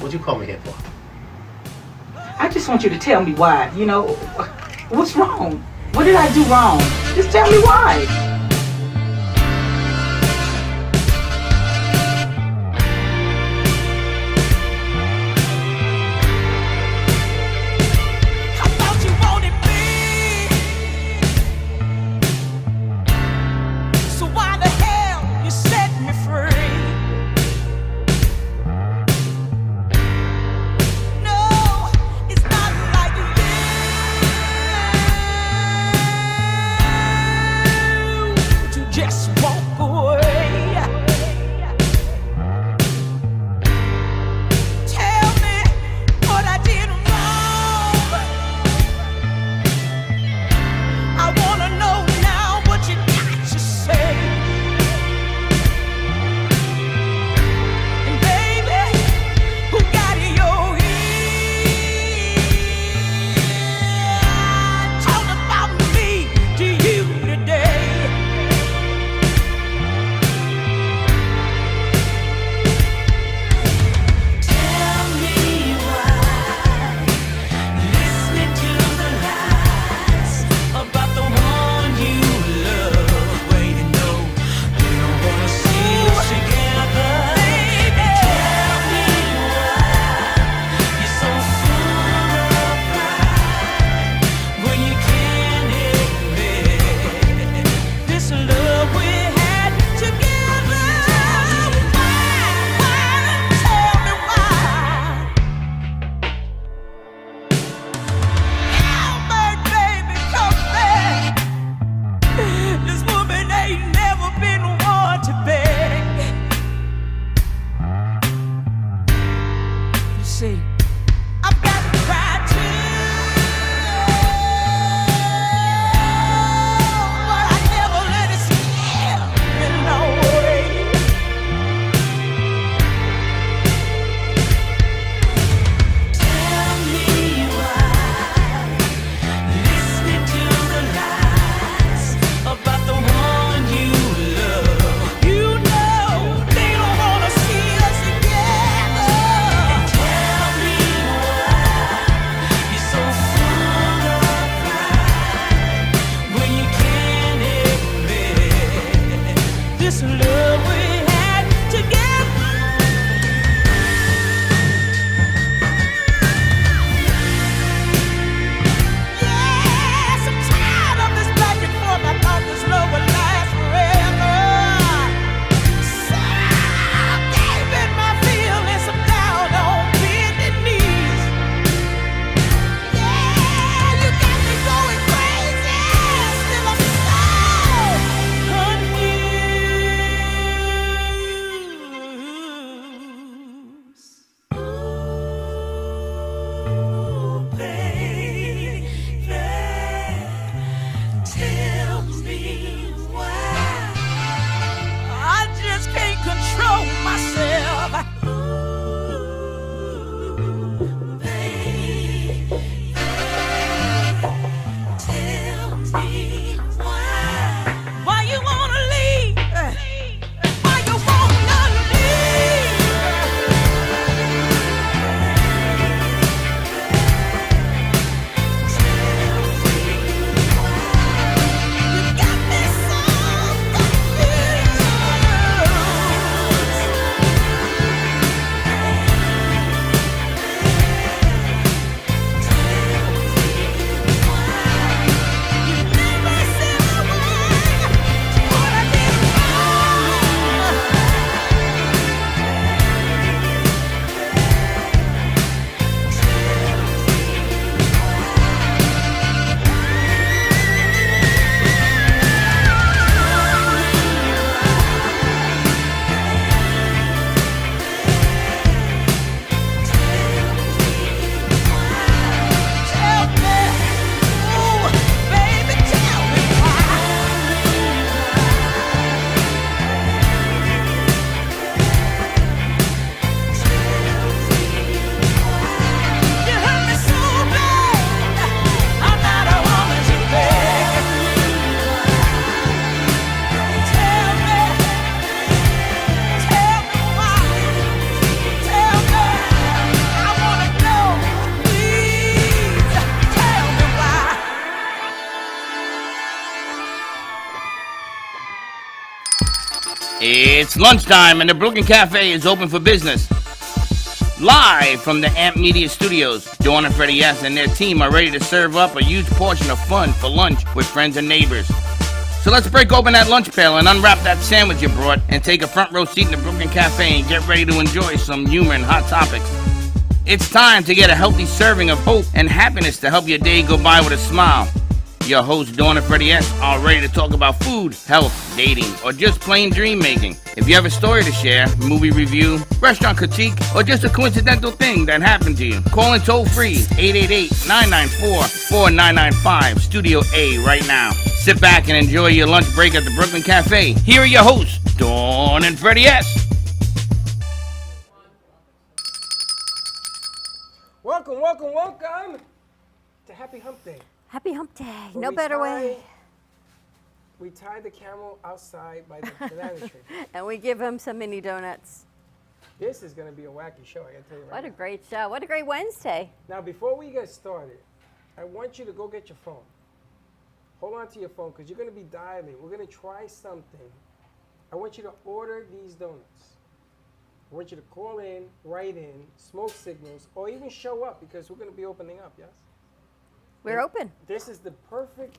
What you call me here for? I just want you to tell me why. You know, what's wrong? What did I do wrong? Just tell me why. It's lunchtime and the Brooklyn Cafe is open for business. Live from the Amp Media Studios, Dawn and Freddie S. and their team are ready to serve up a huge portion of fun for lunch with friends and neighbors. So let's break open that lunch pail and unwrap that sandwich you brought and take a front row seat in the Brooklyn Cafe and get ready to enjoy some humor and hot topics. It's time to get a healthy serving of hope and happiness to help your day go by with a smile. Your hosts, Dawn and Freddie S., are ready to talk about food, health, dating, or just plain dream making. If you have a story to share, movie review, restaurant critique, or just a coincidental thing that happened to you, call in toll free 888-994-4995, Studio A right now. Sit back and enjoy your lunch break at the Brooklyn Cafe. Here are your hosts, Dawn and Freddie S. Welcome, welcome, welcome to Happy Hump Day. Happy Hump Day. Where No better way. We tie the camel outside by the banana tree. And we give him some mini donuts. This is going to be a wacky show, I got to tell you right What a now. great show. What a great Wednesday. Now, before we get started, I want you to go get your phone. Hold on to your phone because you're going to be dialing. We're going to try something. I want you to order these donuts. I want you to call in, write in, smoke signals, or even show up because we're going to be opening up, yes? We're open. This is the perfect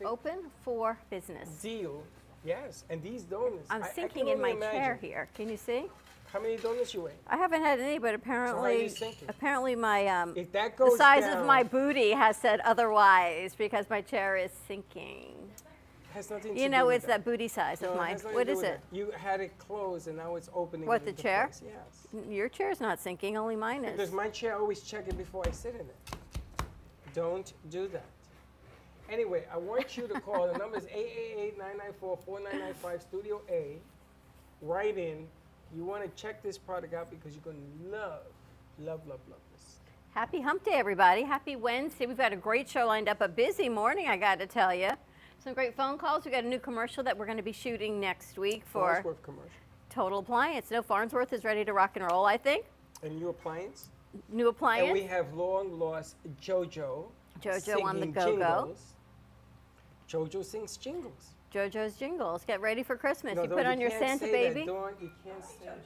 Open for business. deal. Yes, and these donuts. I'm I can sinking in only my chair imagine. here. Can you see? How many donuts you ate? I haven't had any, but are you apparently, sinking? my If that the goes size down, of my booty has said otherwise because my chair is sinking. has nothing to You do know, with it's that booty size No, of it mine. has nothing What to do is with it? that. You had it closed and now it's opening. What, it the into chair? place. Yes. Your chair's not sinking, only mine Because is. my chair, I always check it before I sit in it. Don't do that. Anyway, I want you to call. The number is 888-994-4995, Studio A. Write in. You want to check this product out because you're going to love this. Happy Hump Day, everybody. Happy Wednesday. We've got a great show lined up. A busy morning, I got to tell you. Some great phone calls. We got a new commercial that we're going to be shooting next week for Farnsworth commercial. Total Appliance. No, Farnsworth is ready to rock and roll, I think. A new appliance. New appliance. And we have long lost JoJo. JoJo on the singing go-go. jingles. JoJo sings jingles. JoJo's Jingles. Get ready for Christmas. No, you Dawn, put on your can't Santa say baby. That, Dawn. You can't say that.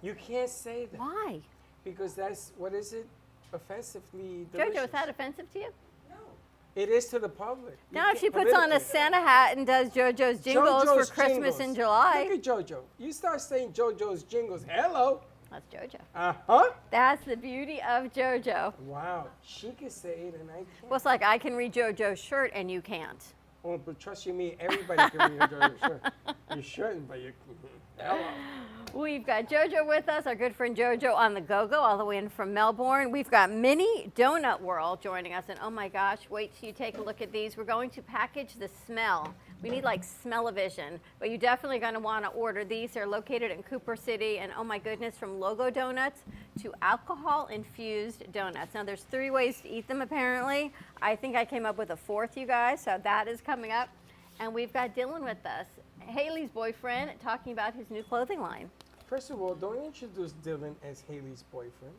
You can't say that. Why? Because that's, what is it? Offensively delicious. JoJo, is that offensive to you? It is to the public. You Now, if she can't- puts on a politically. Santa hat and does JoJo's Jingles JoJo's for Christmas jingles. in July, Look at JoJo. You start saying JoJo's jingles. Hello. that's JoJo. Uh-huh. That's the beauty of JoJo. Wow. She can say it and I can't. Well, it's like I can read JoJo's shirt and you can't. Oh, but trust you me, everybody can read JoJo's shirt. You shouldn't, but you hello. We've got JoJo with us, our good friend JoJo on the go-go, all the way in from Melbourne. We've got Mini Donut World joining us, and oh my gosh, wait till you take a look at these. We're going to package the smell. We need like smell-o-vision, but you're definitely going to want to order these. They're located in Cooper City, and oh my goodness, from logo donuts to alcohol-infused donuts. Now, there's 3 ways to eat them, apparently. I think I came up with a 4th, you guys, so that is coming up. And we've got Dylan with us, Haley's boyfriend, talking about his new clothing line. First of all, don't introduce Dylan as Haley's boyfriend.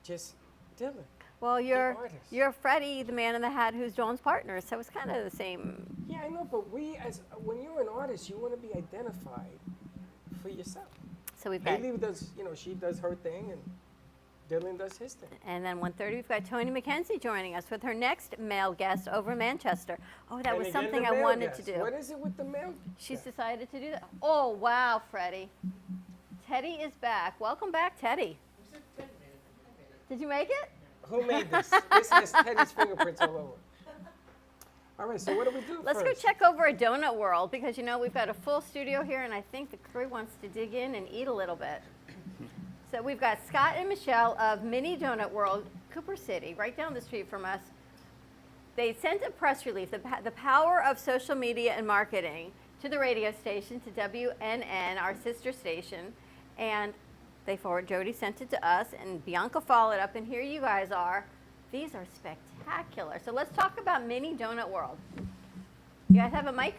Just Dylan. Well, artist. you're Freddie, the man in the hat, who's Dawn's partner, so it's kind of the same. Yeah, I know, but when you're an artist, you want to be identified for yourself. So we've got, Haley does, she does her thing, and Dylan does his thing. and then 1:30, we've got Tony McKenzie joining us with her next male guest over in Manchester. Oh, that And was again, something the I male wanted to guest. do. What is it with the male? She's guest? decided to do that. Oh, wow, Freddie. Teddy is back. Welcome back, Teddy. Did you make it? Who made this? This has Teddy's fingerprints all over. All right, so what do we do Let's first? go check over at Donut World because, we've got a full studio here, and I think the crew wants to dig in and eat a little bit. So we've got Scott and Michelle of Mini Donut World, Cooper City, right down the street from us. They sent a press release, the power of social media and marketing, to the radio station, to WNN, our sister station, and Jody sent it to us, and Bianca followed up, and here you guys are. These are spectacular. So let's talk about Mini Donut World. You guys have a mic?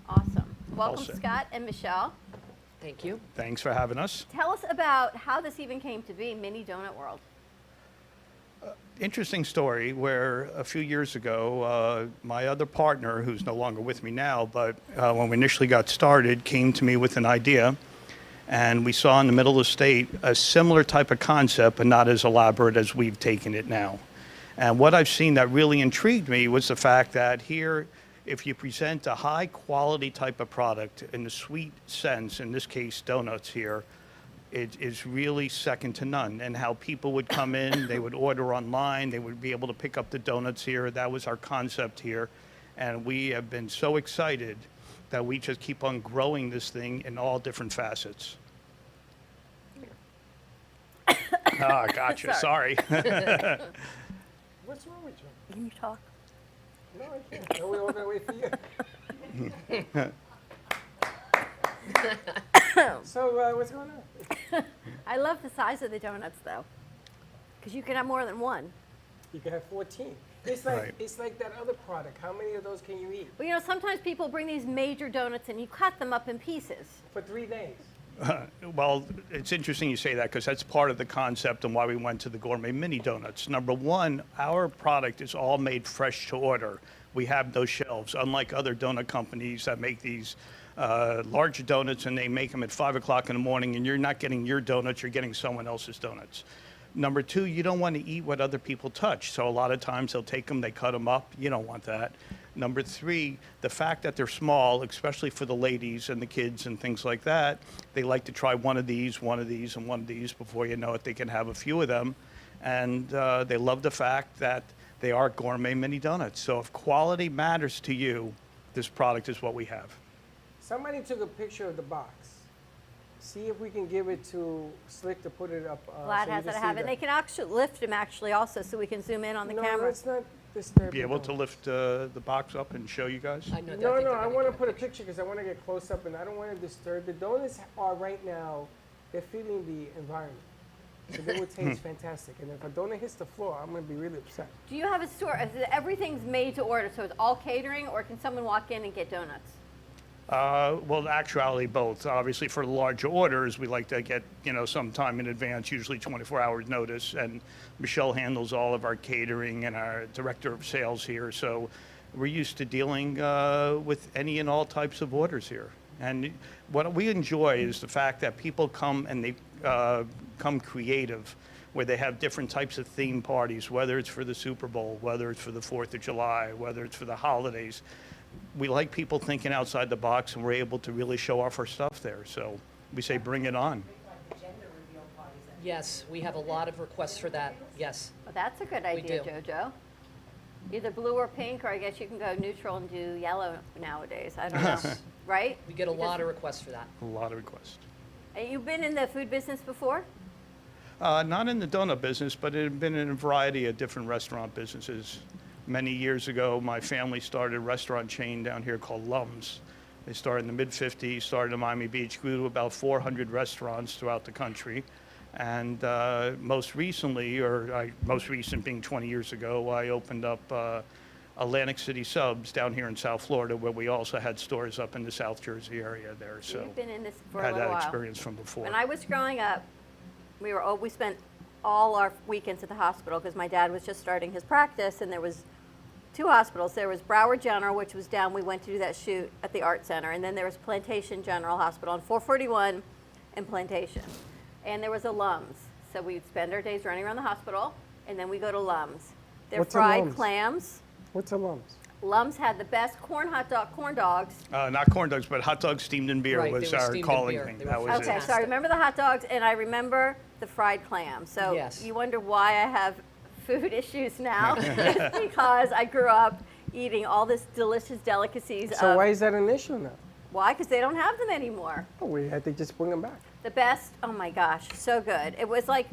Awesome. Welcome, set. Scott and Michelle. Thank you. Thanks for having us. Tell us about how this even came to be, Mini Donut World. interesting story where a few years ago, my other partner, who's no longer with me now, but when we initially got started, came to me with an idea. And we saw in the middle of the state a similar type of concept, but not as elaborate as we've taken it now. And what I've seen that really intrigued me was the fact that here, if you present a high quality type of product in the sweet sense, in this case donuts here, it is really second to none. And how people would come in, they would order online, they would be able to pick up the donuts here. That was our concept here. And we have been so excited that we just keep on growing this thing in all different facets. Ah, gotcha, sorry. What's wrong with you? Can you talk? No, I can't. No, we're all gonna wait for you. So, what's going on? I love the size of the donuts, though, because you can have more than one. You can have 14. It's like Right. it's like that other product. How many of those can you eat Well, sometimes people bring these major donuts and you cut them up in pieces. for 3 days? Well, it's interesting you say that because that's part of the concept and why we went to the gourmet mini donuts. Number one, our product is all made fresh to order. We have those shelves, unlike other donut companies that make these large donuts and they make them at 5 o'clock in the morning and you're not getting your donuts, you're getting someone else's donuts. Number two, you don't want to eat what other people touch. So a lot of times they'll take them, they cut them up. You don't want that. Number three, the fact that they're small, especially for the ladies and the kids and things like that, they like to try one of these, and one of these. Before you know it, they can have a few of them. And they love the fact that they are gourmet mini donuts. So if quality matters to you, this product is what we have. Somebody took a picture of the box. See if we can give it to Slick to put it up. Vlad so you has can it. I see have it. that. They can actually lift them also, so we can zoom in on the No, camera. let's not disturb. Be the able to donut. lift the box up and show you guys? I know. No, I want to put a picture because I want to get close up and I don't want to disturb. The donuts are right now, they're feeling the environment. So they would taste fantastic. And if a donut hits the floor, I'm going to be really upset. Do you have a store? Everything's made to order, so it's all catering, or can someone walk in and get donuts? Well, actually, both. Obviously, for larger orders, we like to get, some time in advance, usually 24 hours notice. And Michelle handles all of our catering and our director of sales here. So we're used to dealing with any and all types of orders here. And what we enjoy is the fact that people come and they come creative, where they have different types of theme parties, whether it's for the Super Bowl, whether it's for the 4th of July, whether it's for the holidays. We like people thinking outside the box, and we're able to really show off our stuff there. So we say, bring it on. Yes, we have a lot of requests for that. Yes. Well, that's a good idea, do. JoJo. Either blue or pink, or I guess you can go neutral and do yellow nowadays. I don't know. Right? We get a lot of requests for that. A lot of requests. And you've been in the food business before? Not in the donut business, but it had been in a variety of different restaurant businesses. Many years ago, my family started a restaurant chain down here called Lums. They started in the mid-'50s, started in Miami Beach, grew to about 400 restaurants throughout the country. And most recent being 20 years ago, I opened up Atlantic City Subs down here in South Florida, where we also had stores up in the South Jersey area there. So You've been in this for a had little that while. experience from before. When I was growing up, we spent all our weekends at the hospital because my dad was just starting his practice, and there was 2 hospitals. There was Broward General, which was down. We went to do that shoot at the Art Center, and then there was Plantation General Hospital on 441 and Plantation, and there was a Lums. So we'd spend our days running around the hospital, and then we go to Lums. They're What's a fried Lums? clams. What's a Lums? Lums had the best corn dogs. Not corn dogs, but hot dogs steamed in beer Right, they was were our steamed in calling beer. thing. They were That was Okay, it. so I remember the hot dogs, and I remember the fried clams. So Yes. you wonder why I have food issues now? It's because I grew up eating all this delicious delicacies. So of, why is that an issue now? Why? Because they don't have them anymore. Oh, we had to just bring them back. The best, oh my gosh, so good. It was like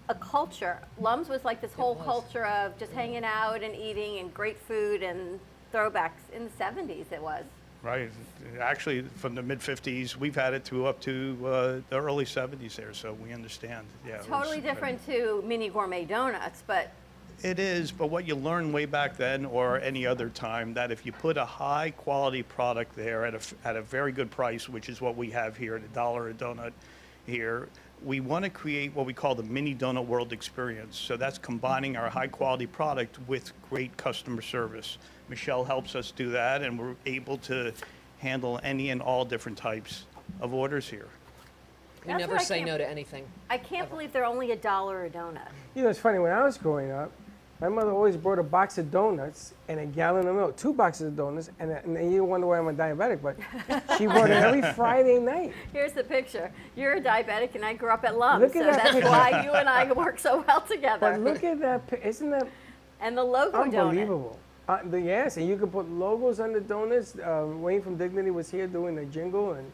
a culture. Lums was like this whole was. culture of just hanging out and eating and great food and throwbacks. In the 70s it was. Right. Actually, from the mid-'50s, we've had it through up to the early '70s there, so we understand. Yeah, it was- Totally different to mini gourmet donuts, but It is, but what you learn way back then or any other time, that if you put a high quality product there at a very good price, which is what we have here at $1 a donut here, we want to create what we call the mini donut world experience. So that's combining our high quality product with great customer service. Michelle helps us do that, and we're able to handle any and all different types of orders here. We That's never what I say can't- no to anything. I can't believe they're only $1 a donut. You know, it's funny, when I was growing up, my mother always brought a box of donuts and a gallon of milk, 2 boxes of donuts, and you wonder why I'm a diabetic, but she brought it every Friday night. Here's the picture. You're a diabetic, and I grew up at Lum, Look so at that that's picture. why you and I work so well together. But look at that, isn't that And the logo donut. unbelievable? Yes, and you can put logos on the donuts. Wayne from Dignity was here doing the jingle, and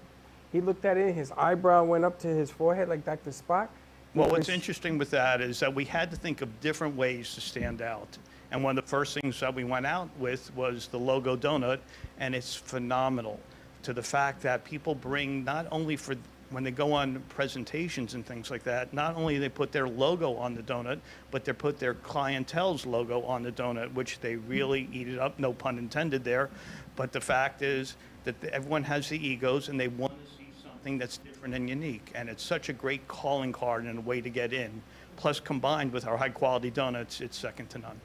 he looked at it, his eyebrow went up to his forehead like Dr. Spock. Well, It what's was- interesting with that is that we had to think of different ways to stand out. And one of the first things that we went out with was the logo donut, and it's phenomenal to the fact that people bring not only for when they go on presentations and things like that, not only they put their logo on the donut, but they put their clientele's logo on the donut, which they really eat it up, no pun intended there. But the fact is that everyone has the egos and they want to see something that's different and unique. And it's such a great calling card and a way to get in. Plus, combined with our high quality donuts, it's second to none.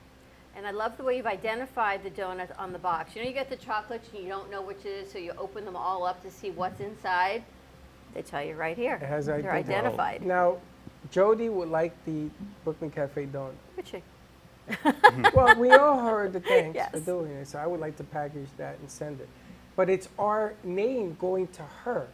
And I love the way you've identified the donut on the box. You know, you get the chocolates and you don't know which it is, so you open them all up to see what's inside. They tell you right here. It has They're identity. identified. Now, Jody would like the Brooklyn Cafe donut. Which you- Well, we all heard the thanks for Yes. doing it, so I would like to package that and send it. But it's our name going to her.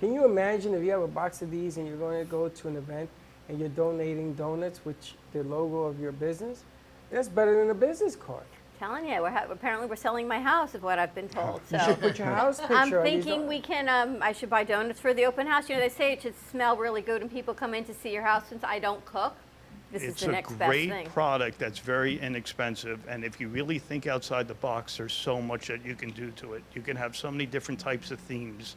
Can you imagine if you have a box of these and you're going to go to an event and you're donating donuts, which the logo of your business? That's better than a business card. Telling you, apparently we're selling my house, is what I've been told. You So should put your house picture I'm on these thinking donuts. we can. I should buy donuts for the open house. You know, they say it should smell really good when people come in to see your house. Since I don't cook, this is It's the a next best great thing. product that's very inexpensive, and if you really think outside the box, there's so much that you can do to it. You can have so many different types of themes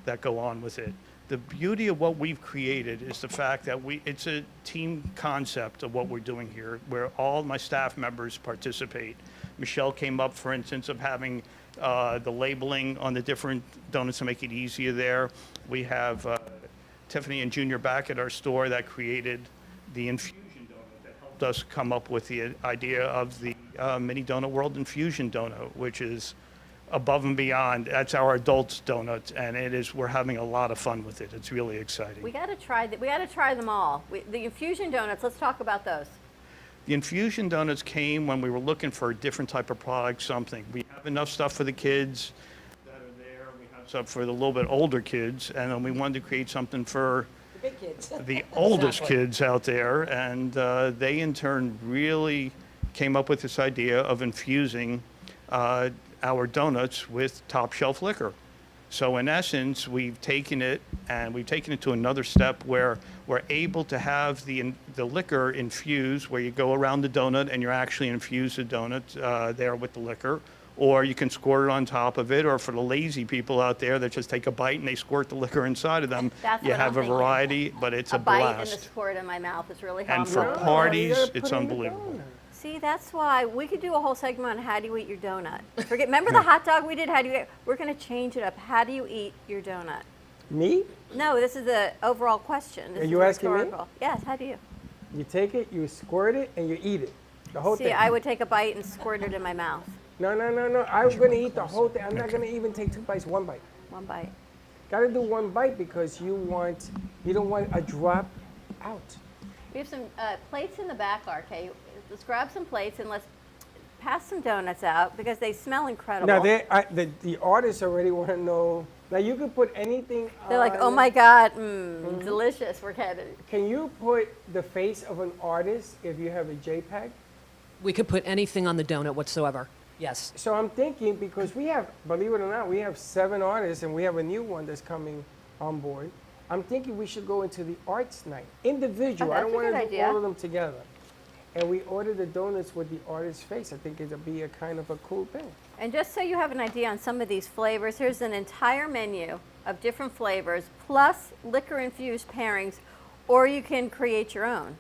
that go on with it. The beauty of what we've created is the fact that it's a team concept of what we're doing here, where all my staff members participate. Michelle came up, for instance, of having the labeling on the different donuts to make it easier there. We have Tiffany and Junior back at our store that created the infusion donut that helped us come up with the idea of the Mini Donut World Infusion Donut, which is above and beyond. That's our adults donut, and we're having a lot of fun with it. It's really exciting. We got to try that. We got to try them all. The infusion donuts. Let's talk about those. The infusion donuts came when we were looking for a different type of product, something. We have enough stuff for the kids that are there. We have stuff for the little bit older kids, and then we wanted to create something for The big kids. the oldest Exactly. kids out there, and they in turn really came up with this idea of infusing our donuts with top shelf liquor. So in essence, we've taken it to another step where we're able to have the liquor infused, where you go around the donut and you actually infuse the donut there with the liquor, or you can squirt it on top of it, or for the lazy people out there that just take a bite and they squirt the liquor inside of them, That's you what have I'm a thinking. variety, but it's a bite and the blast. squirt in my mouth is really And helpful. for No, parties, you gotta it's put it in the unbelievable. donut. See, that's why we could do a whole segment on how do you eat your donut. Remember the hot dog we did? We're going to change it up. How do you eat your donut? Me? No, this is the overall question. This Are is you asking me? rhetorical. Yes, how do you? You take it, you squirt it, and you eat it. The whole See, thing. I would take a bite and squirt it in my mouth. No. I'm going to eat the whole thing. I'm not going to even take 2 bites, 1 bite. One bite. Got to do 1 bite because you don't want a drop out. We have some plates in the back, RK. Let's grab some plates and let's pass some donuts out because they smell incredible. Now, the artists already want to know. Now, you can put anything They're like, on oh it. my God, delicious. We're getting. Can you put the face of an artist if you have a JPEG? We could put anything on the donut whatsoever. Yes. So I'm thinking, because we have, believe it or not, we have 7 artists and we have a new one that's coming on board. I'm thinking we should go into the arts night, individual. Oh, I that's don't a want good to do idea. all of them together. And we order the donuts with the artist's face. I think it'll be a kind of a cool thing. And just so you have an idea on some of these flavors, here's an entire menu of different flavors, plus liquor-infused pairings, or you can create your own.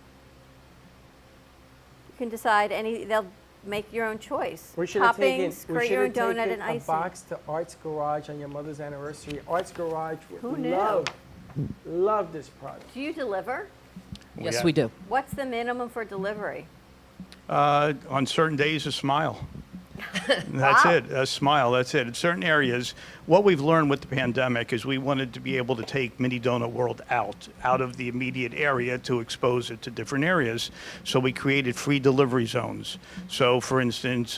You can decide they'll make your own choice. We should have taken, Toppings, create your own donut and a icing. box to Arts Garage on your mother's anniversary. Arts Garage Who would knew? love Love this product. Do you deliver? Yes, Yeah. we do. What's the minimum for delivery? On certain days, a smile. That's Wow. it, a smile, that's it. In certain areas, what we've learned with the pandemic is we wanted to be able to take Mini Donut World out of the immediate area to expose it to different areas. So we created free delivery zones. So for instance,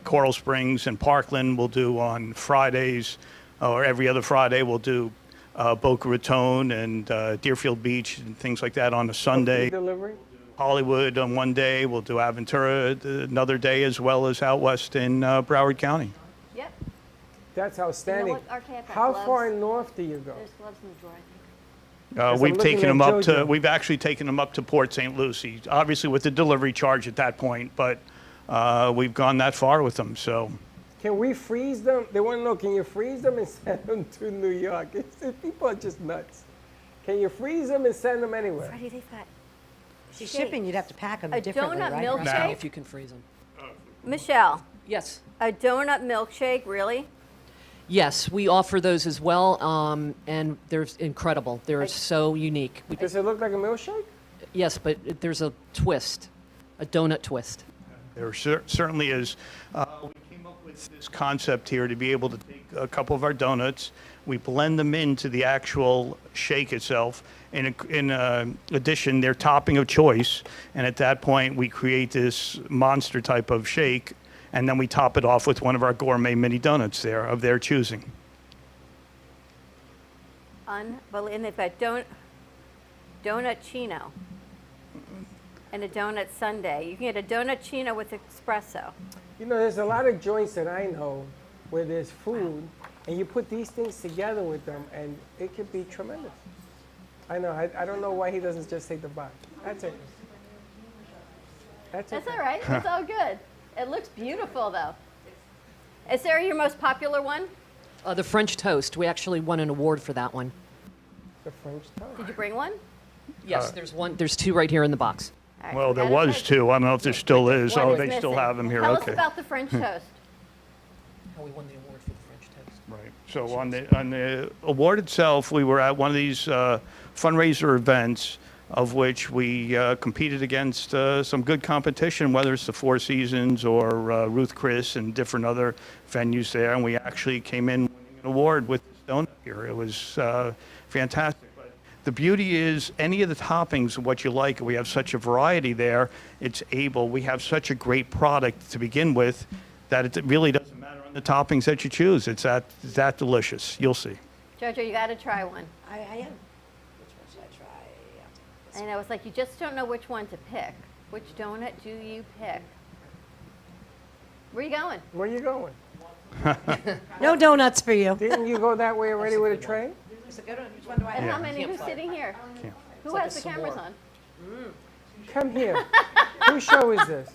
Coral Springs and Parkland will do on Fridays, or every other Friday we'll do Boca Raton and Deerfield Beach and things like that on a Sunday. Delivery? Hollywood on one day, we'll do Aventura another day, as well as out west in Broward County. Yep. That's outstanding. what, RK, I've got How gloves. far north do you go? There's gloves in the drawer, I think. Yes, We've I'm looking taken at them up to, JoJo. we've actually taken them up to Port St. Lucie, obviously with the delivery charge at that point, but we've gone that far with them, so. Can we freeze them? They want to know, can you freeze them and send them to New York? People are just nuts. Can you freeze them and send them anywhere? Freddie, they've got See, shipping, you'd have to pack them a differently, donut right? milkshake. Now. If you can freeze them. Michelle, Yes. a donut milkshake, really? Yes, we offer those as well, and they're incredible. They're so unique. Does it look like a milkshake? Yes, but there's a twist, a donut twist. There certainly is. We came up with this concept here to be able to take a couple of our donuts, we blend them into the actual shake itself. In addition, they're topping of choice, and at that point, we create this monster type of shake, and then we top it off with one of our gourmet mini donuts there of their choosing. Unbelievable. And they've got donut chino and a donut sundae. You can get a donut chino with espresso. You know, there's a lot of joints that I know where there's food, and you put these things together with them, and it could be tremendous. I know. I don't know why he doesn't just take the box. That's it. That's That's okay. all right. It's all good. It looks beautiful, though. Is there your most popular one? The French toast, we actually won an award for that one. The French toast. Did you bring one? Yes, there's one. There's two right here in the box. All right, Well, there forget it. was two. I don't know if there still is. One Oh, is they still missing. have them here. Tell Okay. us about the French toast. How we won the award for the French toast. Right. So on the award itself, we were at one of these fundraiser events, of which we competed against some good competition, whether it's the Four Seasons or Ruth Chris and different other venues there, and we actually came in winning an award with this donut here. It was fantastic. But the beauty is any of the toppings, what you like, we have such a variety there. We have such a great product to begin with that it really doesn't matter on the toppings that you choose. It's that delicious. You'll see. Jojo, you got to try one. I am. Which one should I try? I know, it's like you just don't know which one to pick. Which donut do you pick? Where you going? Where you going? No donuts for you. Didn't you go that way already with a tray? It's a good one. Which one do I And have? how many? Who's sitting here? Who like has a the cameras s'more. on? Come here. Whose show is this?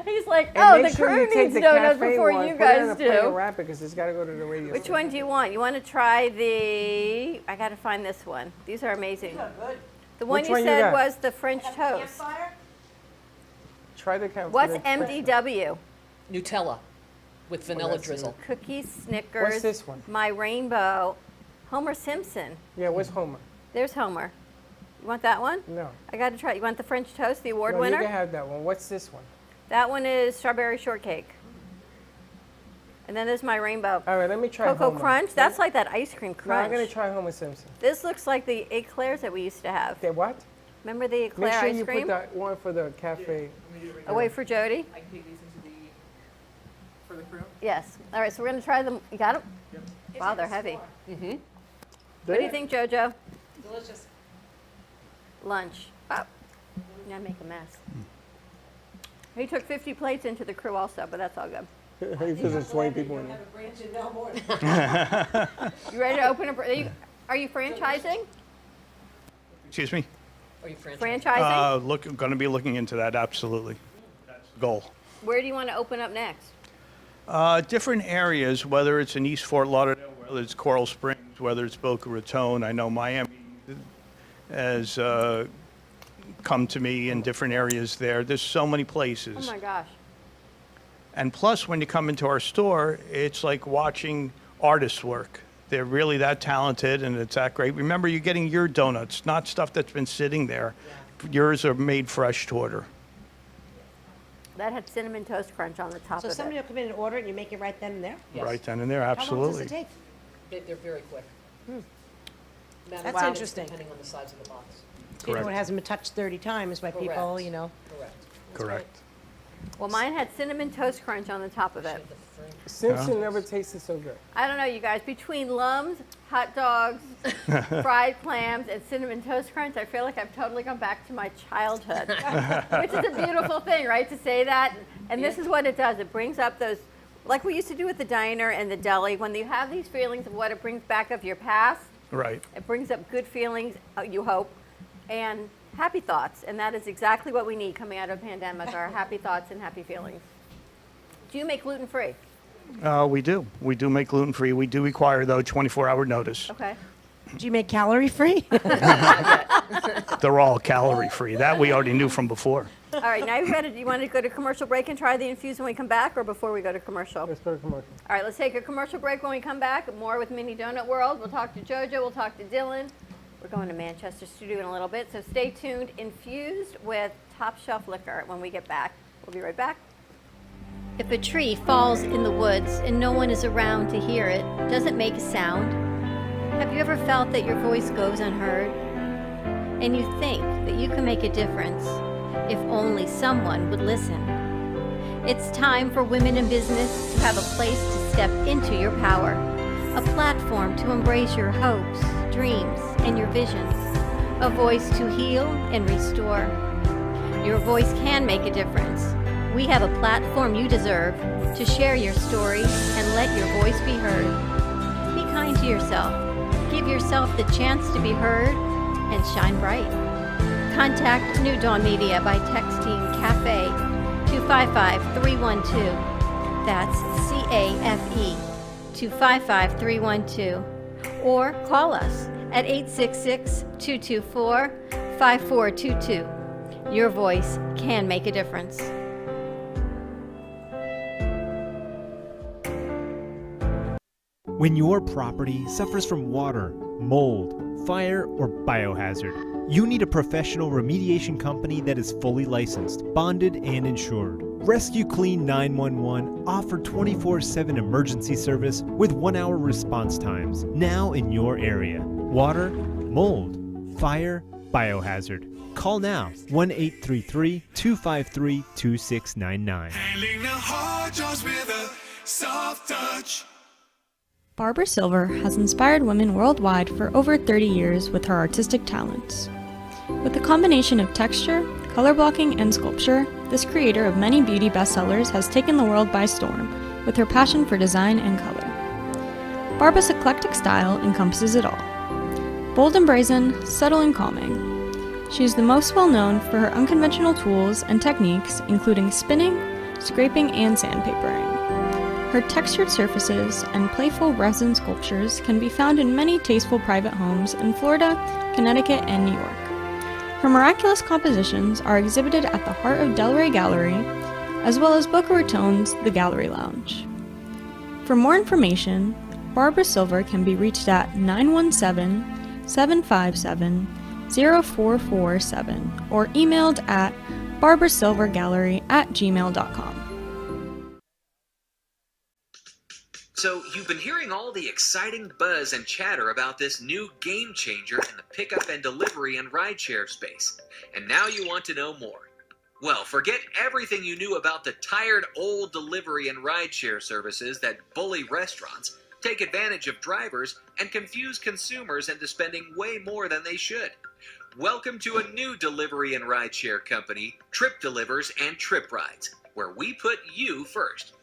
He's like, And oh, make the sure crew you take needs the donuts cafe before one, you put it in guys a plate and do. wrap it because it's got to go to the radio. Which station. one do you want? You want to try the? I got to find this one. These are amazing. Good. The one Which you one you said got? was the French toast. Campfire? Try the count. What's MDW? Nutella with vanilla that's drizzle. Cookies, Snickers. What's this one? My Rainbow. Homer Simpson. Yeah, where's Homer? There's Homer. You want that one? No. I got to try. You want the French toast, the award No, you winner? can have that one. What's this one? That one is strawberry shortcake. And then there's my Rainbow. All right, let me try Cocoa Homer. Crunch. That's like that ice cream No, crunch. I'm going to try Homer Simpson. This looks like the eclairs that we used to have. Okay, what? Remember the Make eclair sure ice you cream? put that one for the cafe. Oh, wait for Jody. I can take these into the, for the crew. Yes. All right, so we're going to try them. You got them? Yep. Wow, they're heavy. What do you think, JoJo? Delicious. Lunch. Oh, now make a mess. He took 50 plates into the crew also, but that's all good. There's 20 people in there. Have a branch in Melbourne. You ready to open a? Are you franchising? Excuse me? Are you franchising? Franchising? Going to be looking into that, absolutely. That's the goal. Where do you want to open up next? Different areas, whether it's in East Fort Lauderdale, whether it's Coral Springs, whether it's Boca Raton. I know Miami has come to me in different areas there. There's so many places. Oh my gosh. And plus, when you come into our store, it's like watching artists work. They're really that talented, and it's that great. Remember, you're getting your donuts, not stuff that's been sitting there. Yours are made fresh to order. That had Cinnamon Toast Crunch on the top So of somebody it. will come in and order it, and you make it right then and there? Yes. Right then and there, How long absolutely. does it take? They're very quick. That's Wow. interesting. Depending on the size of the box. You know, it Correct. hasn't been touched 30 times by people, Correct. you know. Correct. Correct. Well, mine had Cinnamon Toast Crunch on the top of it. Simpson never tasted so good. I don't know, you guys. Between Lums, hot dogs, fried clams, and Cinnamon Toast Crunch, I feel like I've totally gone back to my childhood, which is a beautiful thing, right, to say that. And this is what it does. It brings up those, like we used to do with the diner and the deli, when you have these feelings of what it brings back of your past, Right. it brings up good feelings, you hope, and happy thoughts. And that is exactly what we need coming out of a pandemic, are happy thoughts and happy feelings. Do you make gluten-free? We do. We do make gluten-free. We do require, though, 24-hour notice. Okay. Do you make calorie-free? They're all calorie-free. That we already knew from before. All right, now you ready? Do you want to go to commercial break and try the infuse when we come back, or before we go to commercial? Let's go to commercial. All right, let's take a commercial break. When we come back, more with Mini Donut World. We'll talk to JoJo. We'll talk to Dylan. We're going to Manchester Studio in a little bit, so stay tuned. Infused with top shelf liquor when we get back. We'll be right back. If a tree falls in the woods and no one is around to hear it, does it make a sound? Have you ever felt that your voice goes unheard? And you think that you can make a difference if only someone would listen? It's time for women in business to have a place to step into your power, a platform to embrace your hopes, dreams, and your visions, a voice to heal and restore. Your voice can make a difference. We have a platform you deserve to share your story and let your voice be heard. Be kind to yourself. Give yourself the chance to be heard and shine bright. Contact New Dawn Media by texting CAFE to 55312. That's CAFE to 55312. Or call us at 866-224-5422. Your voice can make a difference. When your property suffers from water, mold, fire, or biohazard, you need a professional remediation company that is fully licensed, bonded, and insured. Rescue Clean 911 offer 24/7 emergency service with 1-hour response times now in your area. Water, mold, fire, biohazard. Call now 1-833-253-2699. Handling the hard jobs with a soft touch. Barbara Silver has inspired women worldwide for over 30 years with her artistic talents. With a combination of texture, color blocking, and sculpture, this creator of many beauty bestsellers has taken the world by storm with her passion for design and color. Barbara's eclectic style encompasses it all. Bold and brazen, subtle and calming. She is the most well known for her unconventional tools and techniques, including spinning, scraping, and sandpapering. Her textured surfaces and playful resin sculptures can be found in many tasteful private homes in Florida, Connecticut, and New York. Her miraculous compositions are exhibited at the Heart of Delray Gallery, as well as Boca Raton's The Gallery Lounge. For more information, Barbara Silver can be reached at 917-757-0447 or emailed at barbarasilvergallery@gmail.com. So, you've been hearing all the exciting buzz and chatter about this new game changer in the pickup and delivery and rideshare space. And now you want to know more. Well, forget everything you knew about the tired old delivery and rideshare services that bully restaurants, take advantage of drivers, and confuse consumers into spending way more than they should. Welcome to a new delivery and rideshare company, Trip Delivers and Trip Rides, where we put you first.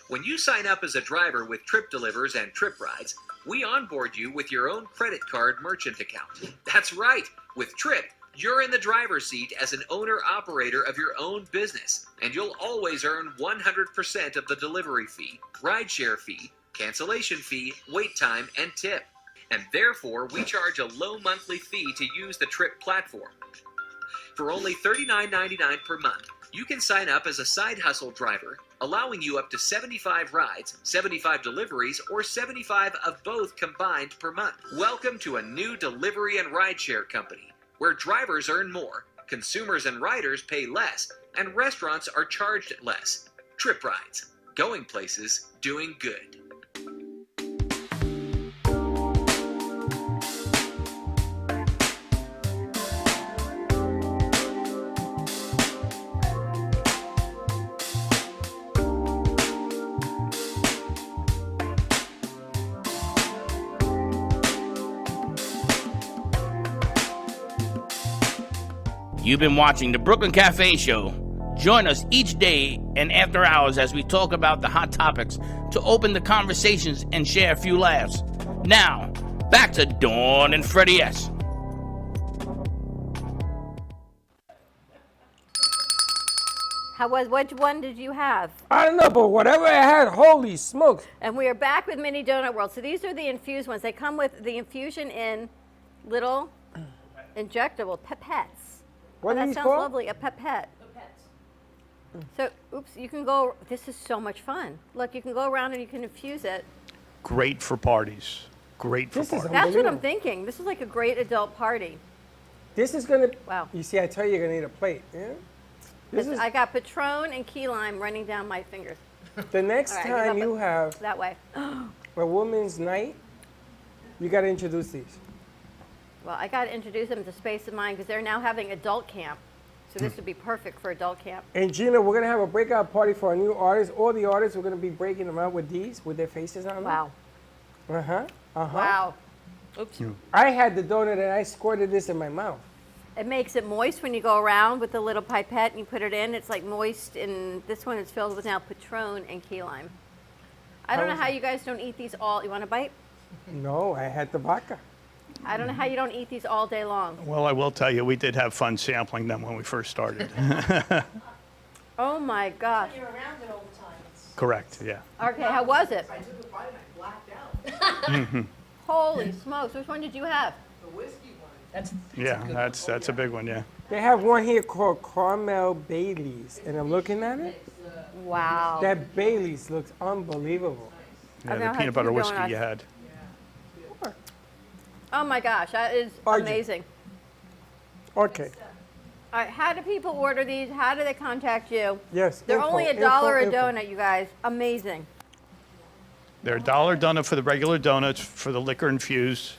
When you sign up as a driver with Trip Delivers and Trip Rides, we onboard you with your own credit card merchant account. That's right! With Trip, you're in the driver's seat as an owner-operator of your own business, and you'll always earn 100% of the delivery fee, rideshare fee, cancellation fee, wait time, and tip. And therefore, we charge a low monthly fee to use the Trip platform. For only $39.99 per month, You can sign up as a side hustle driver, allowing you up to 75 rides, 75 deliveries, or 75 of both combined per month. Welcome to a new delivery and rideshare company, where drivers earn more, consumers and riders pay less, and restaurants are charged less. Trip Rides. Going places, doing good. You've been watching the Brooklyn Cafe Show. Join us each day and after hours as we talk about the hot topics to open the conversations and share a few laughs. Now, back to Dawn and Freddie S. Which one did you have? I don't know, but whatever I had, holy smokes. And we are back with Mini Donut World. So these are the infused ones. They come with the infusion in little injectable pipettes. What Oh, are that these sounds called? lovely, a pipette. So, oops, you can go, this is so much fun. Look, you can go around and you can infuse it. Great for parties. Great for This is parties. That's what I'm Unbelievable. thinking. This is like a great adult party. This is gonna. Wow. You see, I tell you, you're gonna need a plate. Yeah. This is I got Patron and key lime running down my fingers. the next All right, time give up you have That way. a woman's night. You gotta introduce these. Well, I got to introduce them to Space of Mind because they're now having adult camp. So Hmm. this would be perfect for adult camp. And Gina, we're gonna have a breakout party for our new artists. All the artists, we're gonna be breaking them out with these, with their faces on them. Wow. Uh huh. Uh huh. Wow. Oops. I had the donut and I squirted this in my mouth. It makes it moist when you go around with the little pipette and you put it in. It's like moist, and this one is filled with now Patron and key lime. I don't know how you guys don't eat these all. You want a bite? No, I had the vodka. I don't know how you don't eat these all day long. Well, I will tell you, we did have fun sampling them when we first started. Oh my gosh. You're around it all the time. Correct, yeah. Okay, how was it? I took a bite and I blacked out. Holy smokes. Which one did you have? The whiskey one. Yeah, that's a big one, yeah. They have one here called Carmel Bailey's, and I'm looking at it. Wow. That Bailey's looks unbelievable. Yeah, I've the now had peanut butter 2 whiskey donuts. you had. Oh my gosh, that is Are you? amazing. Okay. All right, how do people order these? How do they contact you? Yes. They're info, only $1 info, a info. donut, you guys. Amazing. They're $1 donut for the regular donuts. For the liquor infused,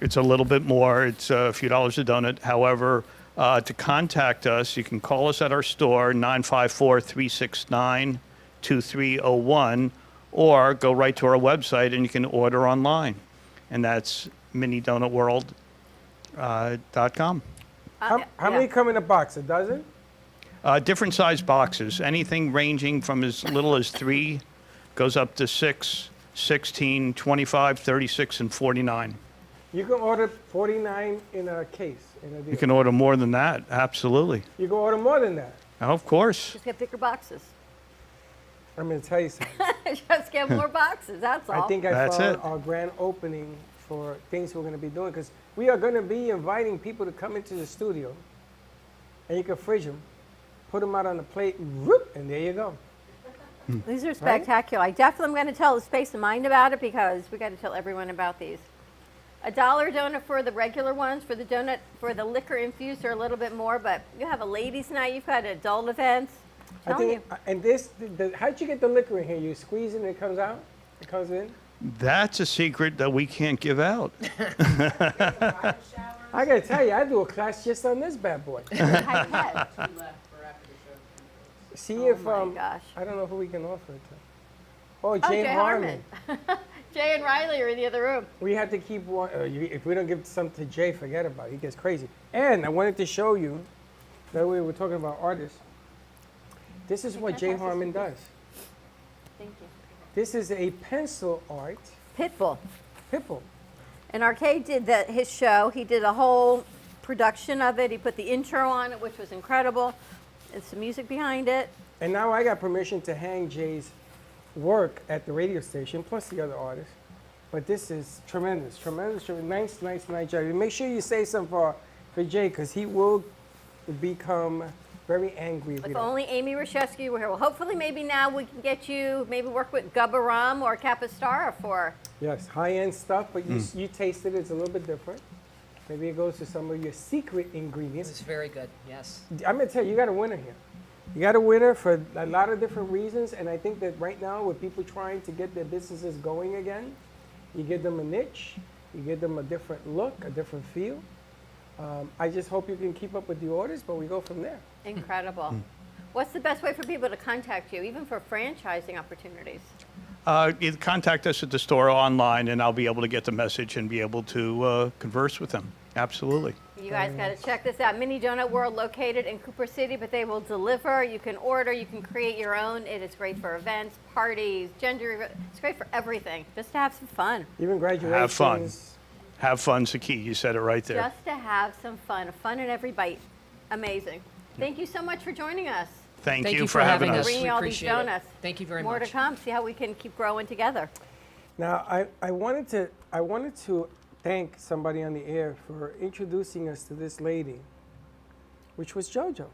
it's a little bit more. It's a few dollars a donut. However, to contact us, you can call us at our store, 954-369-2301, or go right to our website and you can order online. And that's minidonutworld.com. How Yeah. many come in a box? A dozen? Different size boxes, anything ranging from as little as 3, goes up to 6, 16, 25, 36, and 49. You can order 49 in a case. In a deal. You can order more than that, absolutely. You can order more than that. Of course. Just get bigger boxes. I'm going to tell you something. Just get more boxes, that's all. I think I That's found it. our grand opening for things we're going to be doing, because we are going to be inviting people to come into the studio, and you can fridge them, put them out on the plate, whoop, and there you go. These are spectacular. I definitely am going to tell the Space of Mind about it because we got to tell everyone about these. $1 donut for the regular ones. For the donut, for the liquor infused, are a little bit more, but you have a ladies' night, you've got adult events. I Telling think, and this, how'd you get the liquor in here? You squeeze it and it comes out? It comes in? That's a secret that we can't give out. I got to tell you, I do a class just on this bad boy. Pipette. See if, my gosh. I don't know who we can offer it to. Oh, Oh, Jay Jay Harmon. Jay and Riley are in the other room. We had to keep one. If we don't give something to Jay, forget about it. He gets crazy. And I wanted to show you that we were talking about artists. This is what Jay Harmon does. Thank you. This is a pencil art Pitbull. Pitbull. And Arcade did his show. He did a whole production of it. He put the intro on it, which was incredible. And some music behind it. And now I got permission to hang Jay's work at the radio station, plus the other artists. But this is tremendous, tremendous, tremendous. Nice job. Make sure you say something for Jay, because he will become very angry. If only Amy Rashevsky were here. Well, hopefully maybe now we can get you, maybe work with Gubba Rum or Capistar for. Yes, high-end stuff, but you tasted it. It's a little bit different. Maybe it goes to some of your secret ingredients. It's very good, yes. I'm going to tell you, you got a winner here. You got a winner for a lot of different reasons, and I think that right now with people trying to get their businesses going again, you give them a niche, you give them a different look, a different feel. I just hope you can keep up with the orders, but we go from there. Incredible. What's the best way for people to contact you, even for franchising opportunities? Either contact us at the store or online, and I'll be able to get the message and be able to converse with them. Absolutely. You guys got to check this out. Mini Donut World located in Cooper City, but they will deliver. You can order. You can create your own. It is great for events, parties, gender. It's great for everything. Just to have some fun. Even graduations. Have fun. Have fun's the key. You said it right there. Just to have some fun. Fun in every bite. Amazing. Thank you so much for joining us. Thank you for having us. Bringing We all these appreciate donuts. it. Thank you very More much. to come. See how we can keep growing together. Now, I wanted to thank somebody on the air for introducing us to this lady, which was JoJo.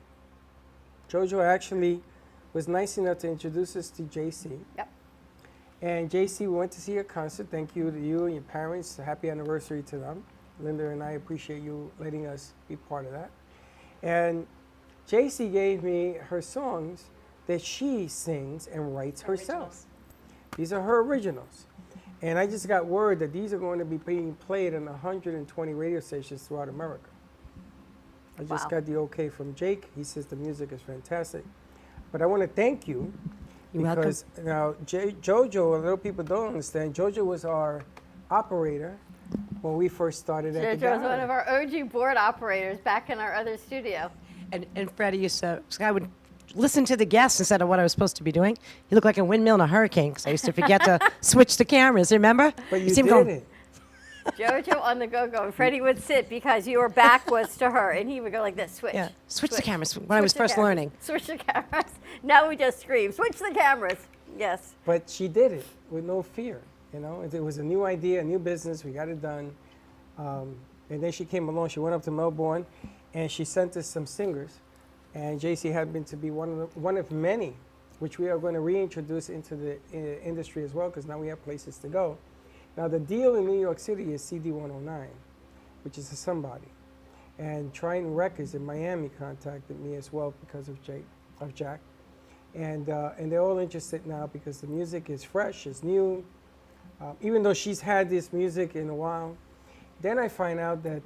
JoJo actually was nice enough to introduce us to JC. Yep. And JC, we went to see a concert. Thank you to you and your parents. Happy anniversary to them. Linda and I appreciate you letting us be part of that. And JC gave me her songs that she sings and writes herself. These are her originals. And I just got word that these are going to be being played on 120 radio stations throughout America. I just got the okay from Jake. He says the music is fantastic. But I want to thank you. You're because now JoJo, a little people don't understand, JoJo was our operator when we first started at the JoJo was gallery. one of our OG board operators back in our other studio. And Freddie used to, I would listen to the guests instead of what I was supposed to be doing. He looked like a windmill in a hurricane because I used to forget to switch the cameras, remember? But you see him did going, it. JoJo on the go-go. And Freddie would sit because your back was to her, and he would go like this, switch. Yeah, switch the cameras when I was Switch the first cameras. learning. Switch the cameras. Now we just scream, switch the cameras. Yes. But she did it with no fear. You know, it was a new idea, a new business. We got it done. And then she came along. She went up to Melbourne, and she sent us some singers. And JC happened to be one of many, which we are going to reintroduce into the industry as well, because now we have places to go. Now, the deal in New York City is CD 109, which is a somebody. And Triton Records in Miami contacted me as well because of Jack. And they're all interested now because the music is fresh, it's new. Even though she's had this music in a while. Then I find out that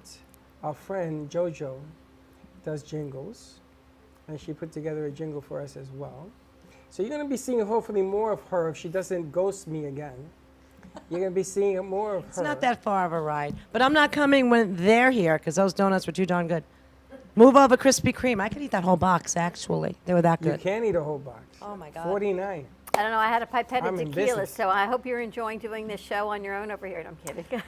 our friend JoJo does jingles, and she put together a jingle for us as well. So you're going to be seeing hopefully more of her if she doesn't ghost me again. You're going to be seeing more of her. It's not that far of a ride. But I'm not coming when they're here because those donuts were too darn good. Move over Krispy Kreme. I could eat that whole box, actually. They were that You good. can't eat a whole box. Oh, my God. 49. I don't know. I had a pipette I'm of in tequila, business. so I hope you're enjoying doing this show on your own over here. No, I'm kidding.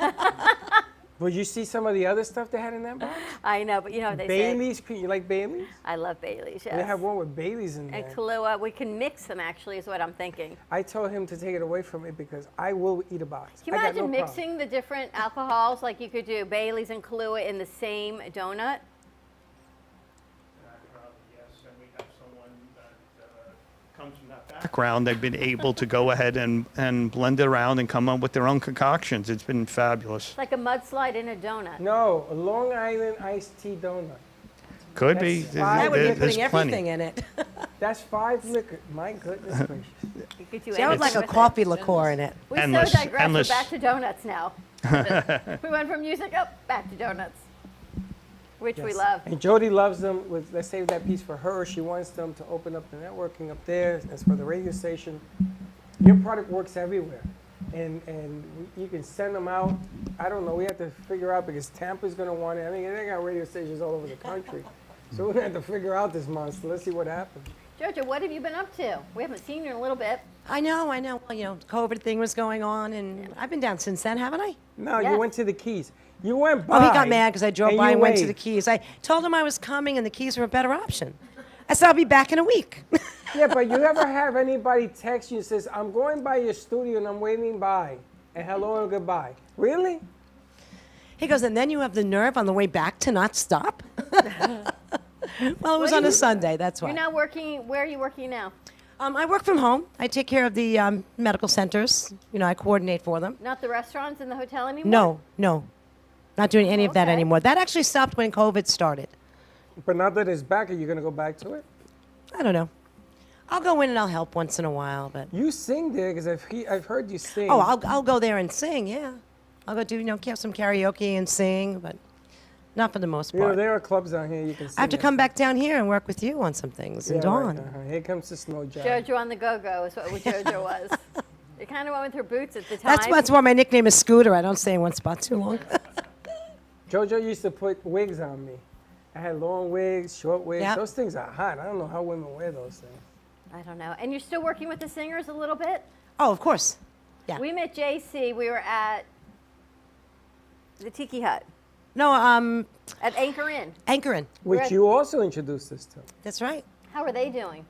Would you see some of the other stuff they had in that box? I know, but you know what they Bailey's. You like Bailey's? say. I love Bailey's, yes. They have one with Bailey's in there. And Kahlua. We can mix them, actually, is what I'm thinking. I told him to take it away from me because I will eat a box. Can you I got imagine no problem. mixing the different alcohols? Like you could do Bailey's and Kahlua in the same donut? Yes, and we have someone that comes from that background. They've been able to go ahead and blend it around and come up with their own concoctions. It's been fabulous. It's like a mudslide in a donut. No, a Long Island iced tea donut. Could be. That's fine. That would be There's putting everything plenty. in it. That's 5 liquor. My goodness gracious. You could do See, I would like anything a with coffee it. liqueur in it. We Endless, so digress. endless. We're back to donuts now. We went from music up back to donuts, which we Yes. love. And Jody loves them. Let's save that piece for her. She wants them to open up the networking up there. As for the radio station, your product works everywhere. And you can send them out. I don't know. We have to figure out because Tampa's going to want it. I mean, they got radio stations all over the country. So we're going to have to figure out this monster. Let's see what happens. Jojo, what have you been up to? We haven't seen you in a little bit. I know. Well, you know, COVID thing was going on, and I've been down since then, haven't I? No, Yes. you went to the Keys. You went by. Oh, he got mad because I drove and by you and went to the waved. Keys. I told him I was coming, and the Keys were a better option. I said I'll be back in a week. Yeah, but you ever have anybody text you and says, I'm going by your studio and I'm waving by, and hello and goodbye? Really? He goes, and then you have the nerve on the way back to not stop? Well, it was What on do a you- Sunday. That's why. You're now working. Where are you working now? I work from home. I take care of the medical centers. You know, I coordinate for them. Not the restaurants in the hotel anymore? No. Not doing any of that Okay. anymore. That actually stopped when COVID started. But now that it's back, are you going to go back to it? I don't know. I'll go in and I'll help once in a while, but You sing there because I've heard you sing. oh, I'll go there and sing. Yeah, I'll go do some karaoke and sing, but not for the most You know, part. there are clubs down here you can sing. I have to at. come back down here and work with you on some things and Yeah, Dawn. right, Here comes the snow job. JoJo on the go-go is what JoJo was. You kind of went with her boots at the time. That's why my nickname is Scooter. I don't stay in one spot too long. JoJo used to put wigs on me. I had long wigs, short wigs. Yeah. Those things are hot. I don't know how women wear those things. I don't know. And you're still working with the singers a little bit? Oh, of course. Yeah. We met JC. We were at the Tiki Hut No, at Anchor Inn. Anchorin. Which at- you also introduced us to. That's right. How are they doing?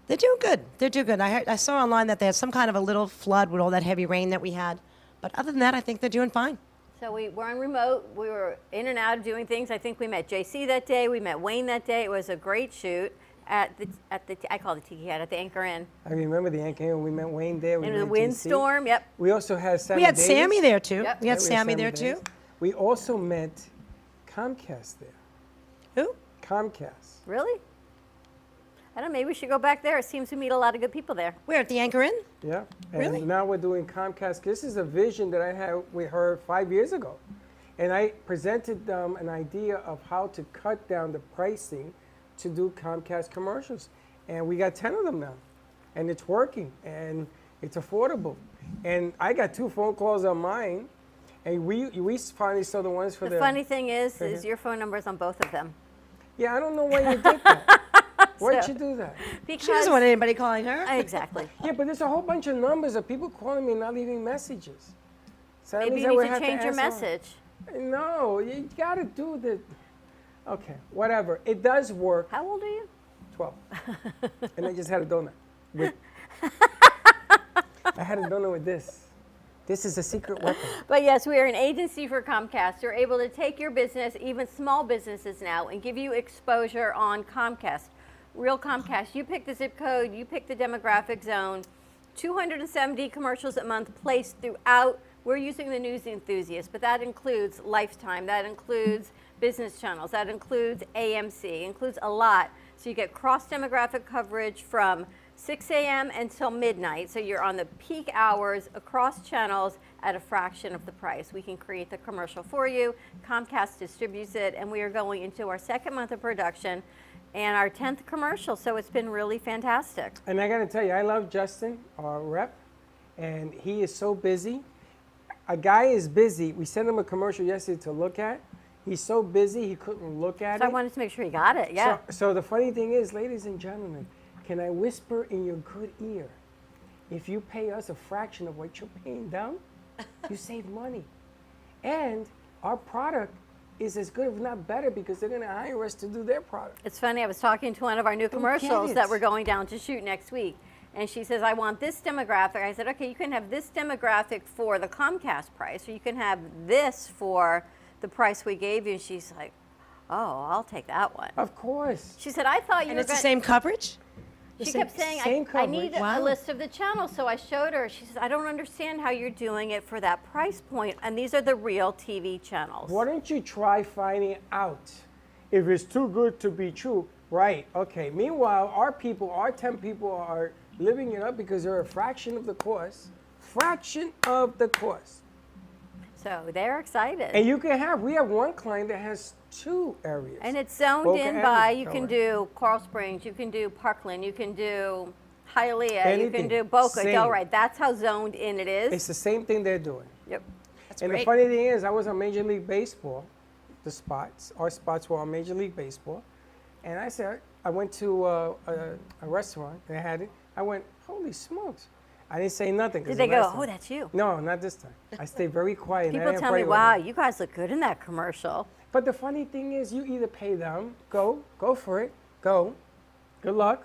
They're doing good. They're doing good. I saw online that they had some kind of a little flood with all that heavy rain that we had. But other than that, I think they're doing fine. So we were on remote. We were in and out of doing things. I think we met JC that day. We met Wayne that day. It was a great shoot at the I call it the Tiki Hut at the Anchor Inn. I remember the Anchor Inn. We met Wayne there. We And the met JC. windstorm. Yep. We also had Sammy We had Davis. Sammy there too. Yep. We Yeah, had Sammy there Davis. too. We also met Comcast there. Who? Comcast. Really? I don't know. Maybe we should go back there. It seems we meet a lot of good people there. Where at the Anchor Inn? Yeah. And Really? now we're doing Comcast. This is a vision that I had with her 5 years ago. And I presented them an idea of how to cut down the pricing to do Comcast commercials. And we got 10 of them now. And it's working. And it's affordable. And I got 2 phone calls on mine. And we finally saw the ones for The funny thing is your phone number is on both of them. Yeah, I don't know why you did that. Why'd So- you do that? Because She doesn't want anybody calling her. Exactly. Yeah, but there's a whole bunch of numbers of people calling me not leaving messages. So that Maybe means you I need would to have change your answer. message. No, you gotta do the. Okay, whatever. It does work. How old are you? 12. And I just had a donut. With, I had a donut with this. This is a secret weapon. But yes, we are an agency for Comcast. We're able to take your business, even small businesses now, and give you exposure on Comcast. Real Comcast. You pick the zip code, you pick the demographic zone. 270 commercials a month placed throughout. We're using the News Enthusiast, but that includes Lifetime, that includes business channels, that includes AMC, includes a lot. So you get cross-demographic coverage from 6 a.m. until midnight. So you're on the peak hours across channels at a fraction of the price. We can create the commercial for you. Comcast distributes it, and we are going into our second month of production and our 10th commercial. So it's been really fantastic. And I gotta tell you, I love Justin, our rep, and he is so busy. A guy is busy. We sent him a commercial yesterday to look at. He's so busy he couldn't look at So it. I wanted to make sure you got it. Yeah. So the funny thing is, ladies and gentlemen, can I whisper in your good ear? If you pay us a fraction of what you're paying them, you save money. And our product is as good, if not better, because they're going to hire us to do their product. It's funny, I was talking to one of our new Don't commercials get that it. we're going down to shoot next week. And she says, I want this demographic. I said, okay, you can have this demographic for the Comcast price, or you can have this for the price we gave you. And she's like, oh, I'll take that one. Of course. She said, I thought you And were it's the gonna-" same coverage? The She same- kept saying, same I need coverage. a Wow. list of the channels. So I showed her. She says, I don't understand how you're doing it for that price point. And these are the real TV channels. Why don't you try finding out if it's too good to be true? Right, okay. Meanwhile, our 10 people are living it up because they're a fraction of the cost. Fraction of the cost. So they're excited. And we have one client that has 2 areas. And it's zoned Boca in and by, you Del can Rey. do Coral Springs, you can do Parkland, you can do Hialeah, you Anything. can do Boca, Same. Delray. That's how zoned in it is. It's the same thing they're doing. Yep. And great. the funny thing is, I was on Major League Baseball, our spots were on Major League Baseball. And I said, I went to a restaurant, they had it. I went, holy smokes. I didn't say nothing. 'cause Did they the go, last oh, time- that's you? No, not this time. I stayed very quiet. and I People didn't tell me, pray with wow, them. you guys look good in that commercial. But the funny thing is, you either pay them, go for it, go, good luck,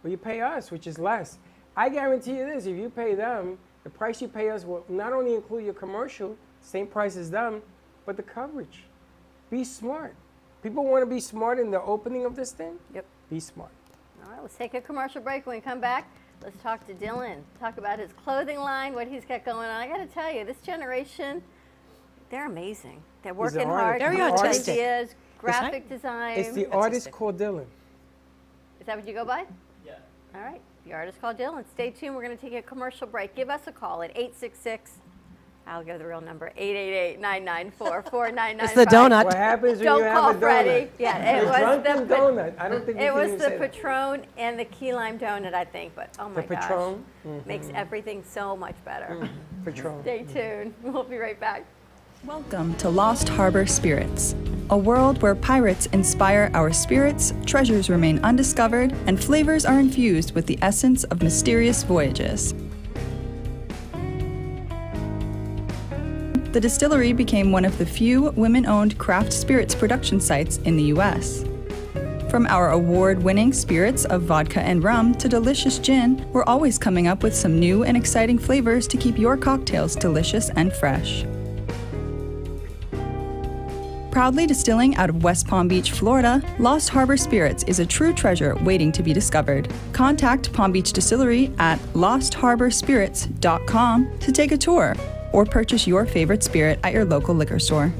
or you pay us, which is less. I guarantee you this, if you pay them, the price you pay us will not only include your commercial, same price as them, but the coverage. Be smart. People want to be smart in the opening of this thing? Yep. Be smart. All right, let's take a commercial break. When we come back, let's talk to Dylan. Talk about his clothing line, what he's got going on. I got to tell you, this generation, they're amazing. They're working hard, Very coming up with artistic. ideas, graphic design. It's the artist called Dylan. Is that what you go by? Yeah. All right. The artist called Dylan. Stay tuned. We're going to take a commercial break. Give us a call at 866. I'll give the real number, 888-994-4995. It's the donut. What happens when Don't you call have a donut? Freddie. Yeah, it The was drunken the donut. I don't think it was even the say that. Patron and the key lime donut, I think. But oh my The gosh, Patron? makes everything so much better. Patron. Stay tuned. We'll be right back. Welcome to Lost Harbor Spirits, a world where pirates inspire our spirits, treasures remain undiscovered, and flavors are infused with the essence of mysterious voyages. The distillery became one of the few women-owned craft spirits production sites in the U.S. From our award-winning spirits of vodka and rum to delicious gin, we're always coming up with some new and exciting flavors to keep your cocktails delicious and fresh. Proudly distilling out of West Palm Beach, Florida, Lost Harbor Spirits is a true treasure waiting to be discovered. Contact Palm Beach Distillery at lostharborspirits.com to take a tour or purchase your favorite spirit at your local liquor store.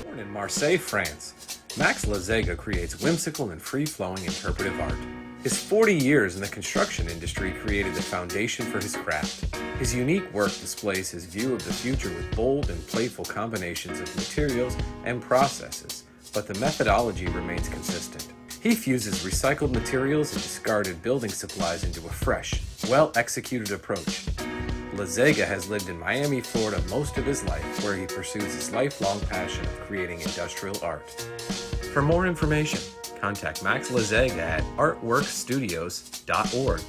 Born in Marseille, France, Max Lazega creates whimsical and free-flowing interpretive art. His 40 years in the construction industry created the foundation for his craft. His unique work displays his view of the future with bold and playful combinations of materials and processes, but the methodology remains consistent. He fuses recycled materials and discarded building supplies into a fresh, well-executed approach. Lazega has lived in Miami, Florida most of his life, where he pursues his lifelong passion of creating industrial art. For more information, contact Max Lazega at artworkstudios.org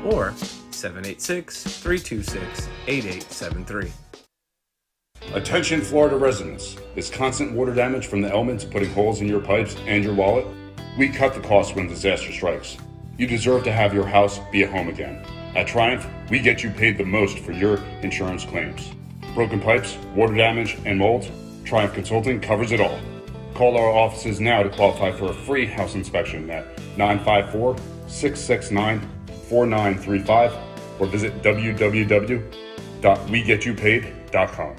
or 786-326-8873. Attention Florida residents. Is constant water damage from the elements putting holes in your pipes and your wallet? We cut the cost when disaster strikes. You deserve to have your house be a home again. At Triumph, we get you paid the most for your insurance claims. Broken pipes, water damage, and mold? Triumph Consulting covers it all. Call our offices now to qualify for a free house inspection at 954-669-4935 or visit www.wegetYouPaid.com.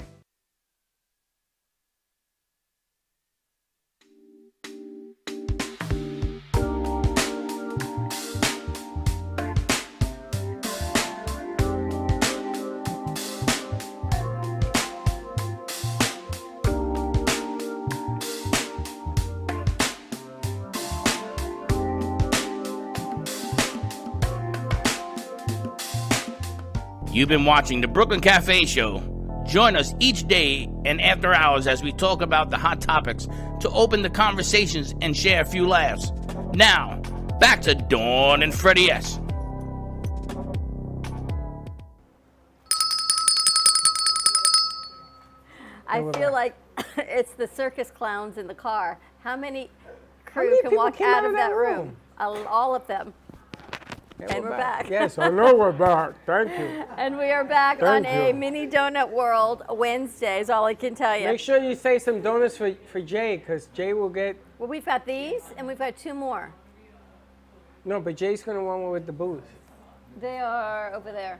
You've been watching the Brooklyn Cafe Show. Join us each day and after hours as we talk about the hot topics to open the conversations and share a few laughs. Now, back to Dawn and Freddie S. I feel like it's the circus clowns in the car. How many crew many can people walk came out of that room? All of them. And we're back. Yes, I know we're back. Thank you. And we are back Thank on a you. Mini Donut World Wednesday, is all I can tell you. Make sure you say some donuts for Jay, because Jay will get... Well, we've got these, and we've got two more. No, but Jay's going to want one with the booze. They are over there.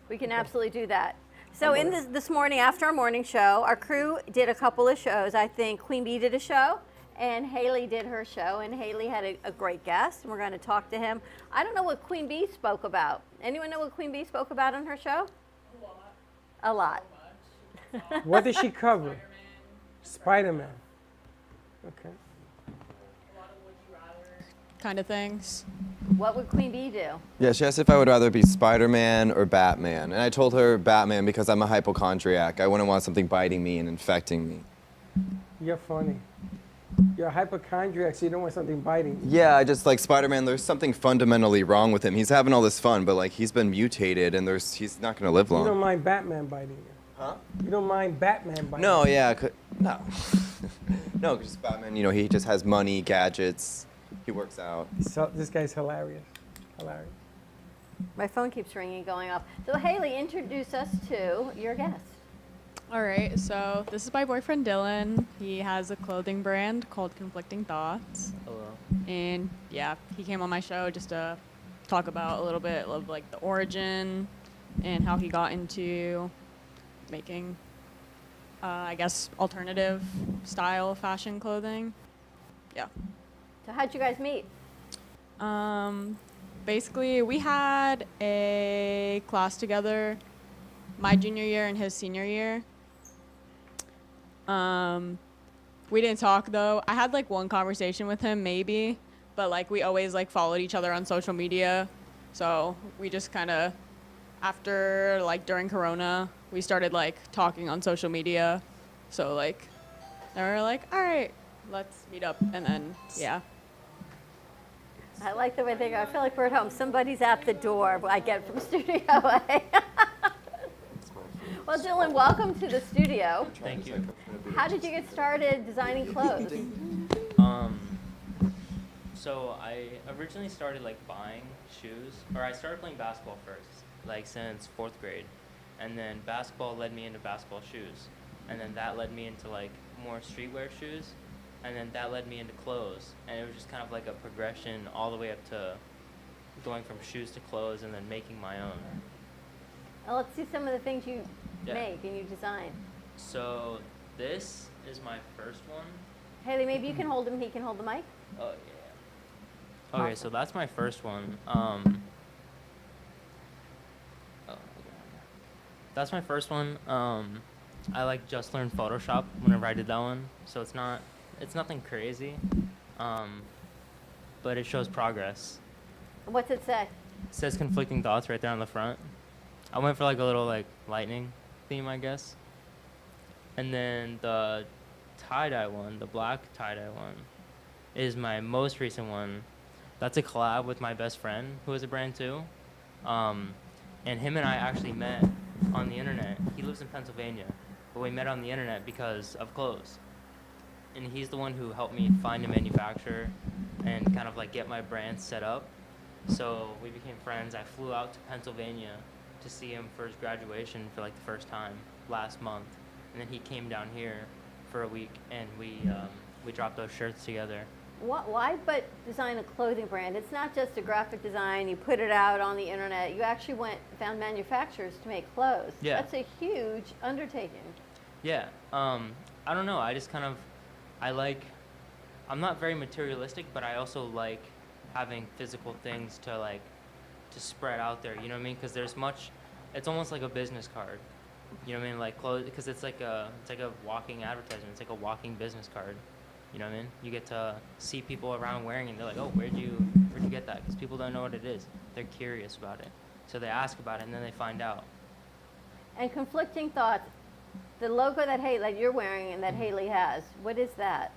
We can absolutely do that. So in this morning, after our morning show, our crew did a couple of shows. I think Queen Bee did a show, and Haley did her show, and Haley had a great guest, and we're going to talk to him. I don't know what Queen Bee spoke about. Anyone know what Queen Bee spoke about on her show? A lot. What did she cover? Spider-Man. Okay. Kind of things. What would Queen Bee do? Yeah, she asked if I would rather be Spider-Man or Batman. And I told her Batman because I'm a hypochondriac. I wouldn't want something biting me and infecting me. You're funny. You're a hypochondriac, so you don't want something biting you. Yeah, I just like Spider-Man, there's something fundamentally wrong with him. He's having all this fun, but like he's been mutated and he's not going to live You don't long. mind Batman biting you? Huh? You don't mind Batman biting No, you? yeah, no. No, because Batman, you know, he just has money, gadgets, he works out. So, this guy's hilarious. Hilarious. My phone keeps ringing, going off. So Haley, introduce us to your guest. All right, so this is my boyfriend Dylan. He has a clothing brand called Conflicting Thoughts. Hello. And yeah, he came on my show just to talk about a little bit of like the origin and how he got into making, I guess, alternative style fashion clothing. Yeah. So how'd you guys meet? Basically, we had a class together my junior year and his senior year. We didn't talk though. I had like one conversation with him maybe, but like we always like followed each other on social media. So we just kind of, after like during Corona, we started like talking on social media. So like, then we were like, all right, let's meet up. And then, yeah. I like the way they go. I feel like we're at home. Somebody's at the door. I get from Studio A. Well, Dylan, welcome to the studio. Thank you. How did you get started designing clothes? So I originally started like buying shoes, or I started playing basketball first, like since 4th grade. And then basketball led me into basketball shoes. And then that led me into like more streetwear shoes. And then that led me into clothes. And it was just kind of like a progression all the way up to going from shoes to clothes and then making my own. Well, let's see some of the things you Yeah. make and you design. So this is my first one. Haley, maybe you can hold him. He can hold the mic. Oh yeah. Okay, so that's my first one. That's my first one. I like just learned Photoshop whenever I did that one, so it's nothing crazy, but it shows progress. What's it say? It says Conflicting Thoughts right there on the front. I went for like a little like lightning theme, I guess. And then the tie-dye one, the black tie-dye one, is my most recent one. That's a collab with my best friend, who has a brand too. And him and I actually met on the internet. He lives in Pennsylvania, but we met on the internet because of clothes. And he's the one who helped me find a manufacturer and kind of like get my brand set up. So we became friends. I flew out to Pennsylvania to see him for his graduation for like the first time last month. And then he came down here for a week and we dropped those shirts together. Why but design a clothing brand? It's not just a graphic design, you put it out on the internet. You actually found manufacturers to make clothes. Yeah. That's a huge undertaking. Yeah, I don't know, I just kind of, I'm not very materialistic, but I also like having physical things to spread out there, you know what I mean? Because it's almost like a business card, you know what I mean? Like clothes, because it's like a walking advertisement, it's like a walking business card, you know what I mean? You get to see people around wearing it, and they're like, oh, where'd you get that? Because people don't know what it is. They're curious about it. So they ask about it, and then they find out. And Conflicting Thoughts, the logo that you're wearing and that Haley has, what is that?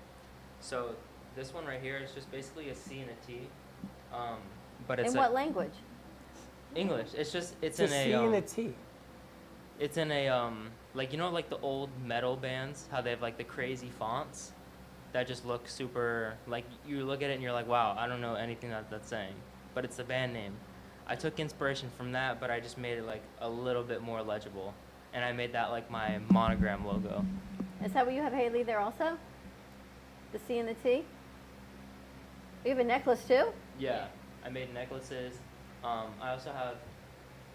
So this one right here is just basically a C and a T, but it's in what language? English. It's a C and a T. It's in a like the old metal bands, how they have like the crazy fonts that just look super, like you look at it and you're like, wow, I don't know anything that's saying, but it's the band name. I took inspiration from that, but I just made it like a little bit more legible, and I made that like my monogram logo. Is that what you have, Haley, there also? The C and the T? You have a necklace too? Yeah, I made necklaces. I also have,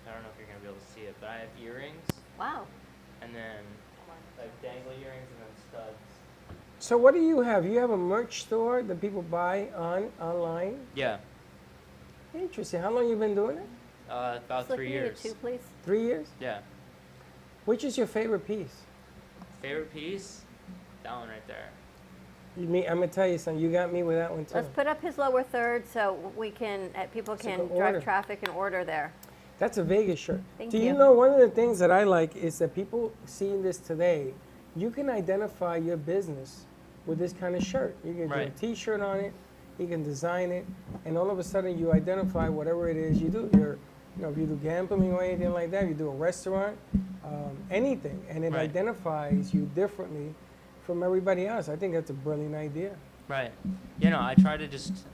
I don't know if you're gonna be able to see it, but I have earrings. Wow. And then like dangle earrings and then studs. So what do you have? You have a merch store that people buy online? Yeah. Interesting. How long you been doing it? About 3 years. 2, please. 3 years? Yeah. Which is your favorite piece? Favorite piece? That one right there. I'm gonna tell you something. You got me with that one too. Let's put up his lower third so we can, people can drive traffic and order there. That's a Vegas shirt. Thank Do you. you know one of the things that I like is that people seeing this today, you can identify your business with this kind of shirt. You can do a T-shirt on it, you can design it, and all of a sudden you identify whatever it is you do. If you do gambling or anything like that, you do a restaurant, anything, and it identifies you differently from everybody else. I think that's a brilliant idea. Right. I try to just,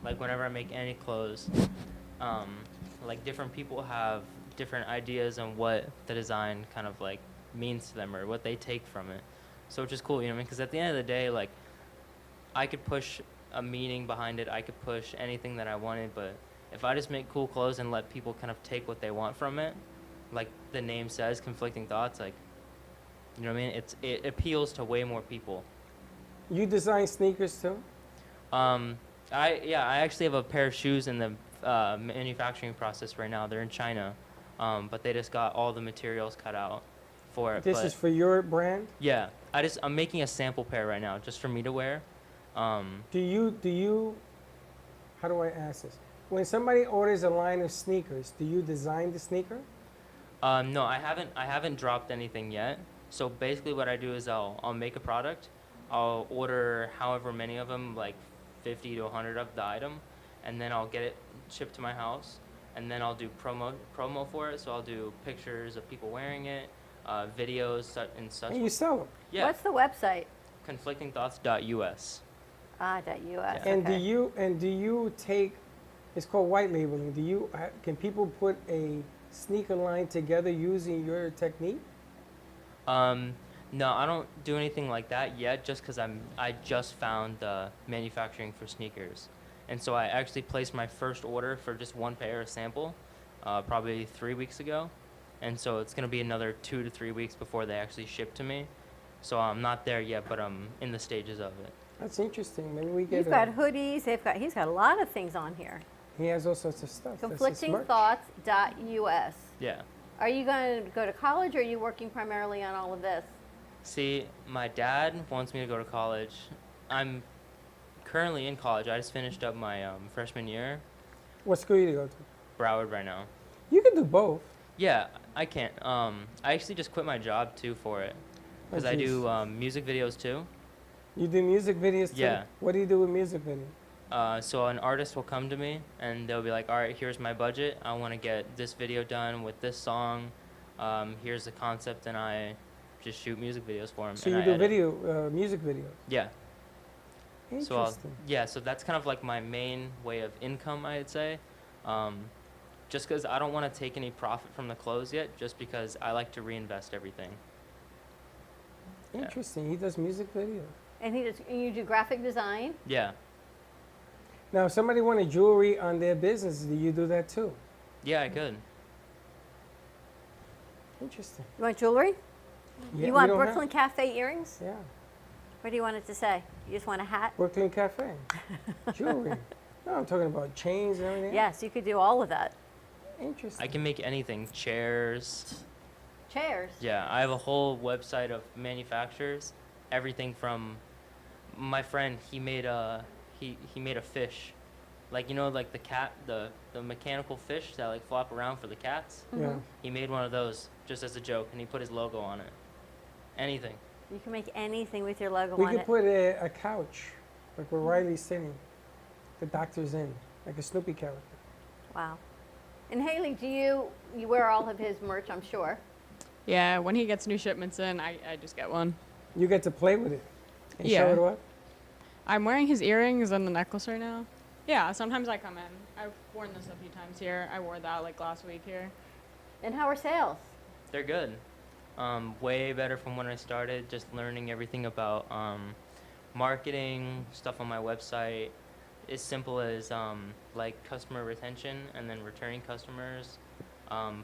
like whenever I make any clothes, like different people have different ideas on what the design kind of like means to them or what they take from it. So which is cool, you know what I mean? Because at the end of the day, like, I could push a meaning behind it. I could push anything that I wanted, but if I just make cool clothes and let people kind of take what they want from it, like the name says, conflicting thoughts, like, you know what I mean? It appeals to way more people. You design sneakers too? I actually have a pair of shoes in the manufacturing process right now. They're in China, but they just got all the materials cut out for it. This but is for your brand? yeah, I'm making a sample pair right now just for me to wear. Do you, how do I ask this? When somebody orders a line of sneakers, do you design the sneaker? No, I haven't dropped anything yet. So basically what I do is I'll make a product. I'll order however many of them, like 50 to 100 of the item, and then I'll get it shipped to my house, and then I'll do promo for it. So I'll do pictures of people wearing it, videos and such. And you sell them? Yeah. What's the website? Conflictingthoughts.us. .us. And okay. do you take, it's called white labeling, can people put a sneaker line together using your technique? No, I don't do anything like that yet, just because I just found the manufacturing for sneakers. And so I actually placed my first order for just one pair, a sample, probably 3 weeks ago. And so it's going to be another 2 to 3 weeks before they actually ship to me. So I'm not there yet, but I'm in the stages of it. That's interesting. Maybe we get You've got hoodies. He's got a lot of things on here. He has all sorts of stuff. Conflictingthoughts.us. Yeah. Are you going to go to college, or are you working primarily on all of this? See, my dad wants me to go to college. I'm currently in college. I just finished up my freshman year. What school you go to? Broward right now. You can do both. Yeah, I can't. I actually just quit my job too for it, because I do music videos too. You do music videos too? Yeah. What do you do with music videos? So an artist will come to me and they'll be like, all right, here's my budget. I want to get this video done with this song. Here's the concept, and I just shoot music videos for them. So you do music videos? Yeah. Interesting. So that's kind of like my main way of income, I'd say. Just because I don't want to take any profit from the clothes yet, just because I like to reinvest everything. Interesting. He does music videos. And you do graphic design? Yeah. Now, if somebody wanted jewelry on their business, do you do that too? Yeah, I could. Interesting. You want jewelry? Yeah, you want Brooklyn Cafe earrings? Yeah. What do you want it to say? You just want a hat? Brooklyn Cafe. Jewelry. No, I'm talking about chains and everything. Yes, you could do all of that. Interesting. I can make anything. Chairs. Chairs? Yeah, I have a whole website of manufacturers. Everything from my friend, he made a fish. Like, you know, like the cat, the mechanical fish that like flop around for the cats? Yeah. He made one of those just as a joke, and he put his logo on it. Anything. You can make anything with your logo We on could it. put a couch, like where Riley's sitting. The doctor's in, like a Snoopy character. Wow. And Haley, do you wear all of his merch, I'm sure? Yeah, when he gets new shipments in, I just get one. You get to play with it and Yeah. show it what? I'm wearing his earrings and the necklace right now. Yeah, sometimes I come in. I've worn this a few times here. I wore that like last week here. And how are sales? They're good. Way better from when I started, just learning everything about marketing, stuff on my website. As simple as like customer retention and then returning customers,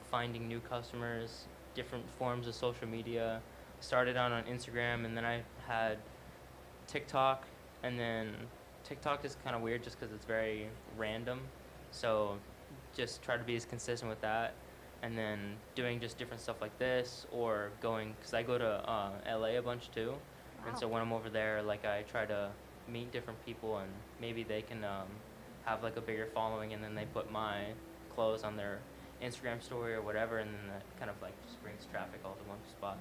finding new customers, different forms of social media. Started out on Instagram, and then I had TikTok, and then TikTok is kind of weird just because it's very random. So just try to be as consistent with that. And then doing just different stuff like this, or going, because I go to LA a bunch too. And so when I'm over there, like I try to meet different people, and maybe they can have like a bigger following, and then they put my clothes on their Instagram story or whatever, and then that kind of like just brings traffic all to one spot.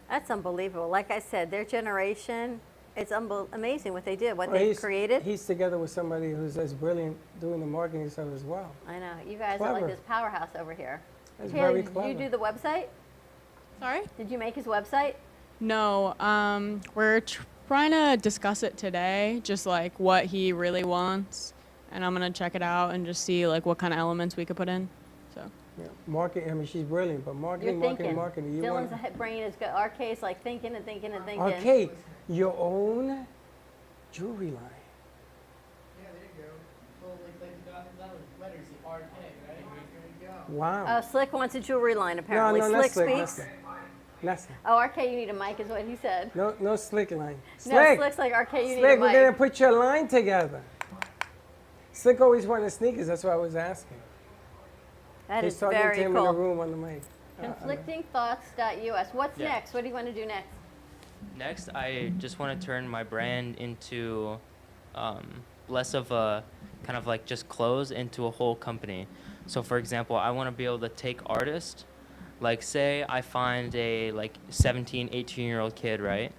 That's unbelievable. Like I said, their generation, it's amazing what they did, what Well, they've created. He's together with somebody who's as brilliant doing the marketing stuff as well. I know. You guys are like Clever. this powerhouse over here. That's Haley, very did clever. you do the website? Sorry? Did you make his website? No, we're trying to discuss it today, just like what he really wants. And I'm going to check it out and just see like what kind of elements we could put in. So. Yeah, marketing. I mean, she's brilliant, but You're marketing, thinking. marketing. You Dylan's want brain is good. RK's like thinking and thinking and thinking. RK, your own jewelry line. Yeah, there you go. Well, like the Gothic letters, the RK, right? There you go. Wow. Oh, Slick wants a jewelry line apparently. No, Slick not Slick. speaks. Nothing. Oh, RK, you need a mic is what he said. No Slick line. No, Slick. Slick's like, RK, you need a Slick, mic. we're gonna put your line together. Slick always wanted sneakers. That's why I was asking. That He's is talking very to him cool. in the room on the mic. Conflictingthoughts.us. What's Yeah. next? What do you want to do next? Next, I just want to turn my brand into less of a kind of like just clothes into a whole company. So for example, I want to be able to take artists, like say I find a like 17, 18-year-old kid, right?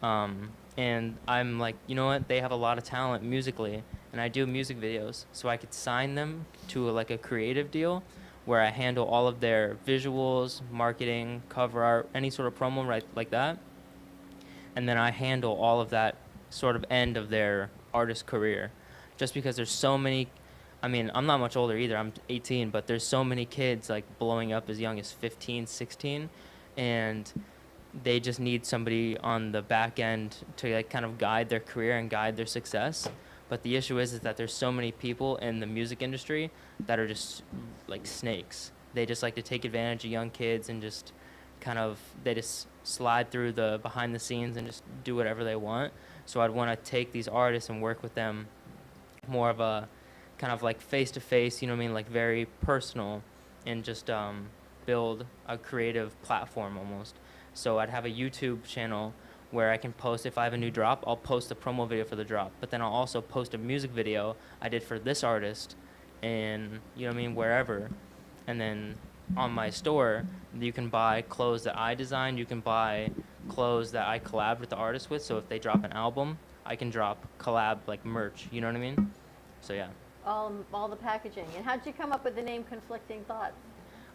And I'm like, you know what? They have a lot of talent musically, and I do music videos. So I could sign them to like a creative deal where I handle all of their visuals, marketing, cover art, any sort of promo right like that. And then I handle all of that sort of end of their artist career. Just because there's so many, I mean, I'm not much older either, I'm 18, but there's so many kids like blowing up as young as 15, 16, and they just need somebody on the back end to like kind of guide their career and guide their success. But the issue is that there's so many people in the music industry that are just like snakes. They just like to take advantage of young kids and just kind of, they just slide through the behind the scenes and just do whatever they want. So I'd want to take these artists and work with them more of a kind of like face-to-face, you know what I mean, like very personal, and just build a creative platform almost. So I'd have a YouTube channel where I can post, if I have a new drop, I'll post a promo video for the drop. But then I'll also post a music video I did for this artist and, you know what I mean, wherever. And then on my store, you can buy clothes that I designed. You can buy clothes that I collabed with the artist with. So if they drop an album, I can drop collab like merch, you know what I mean? So yeah. All the packaging. And how'd you come up with the name Conflicting Thoughts?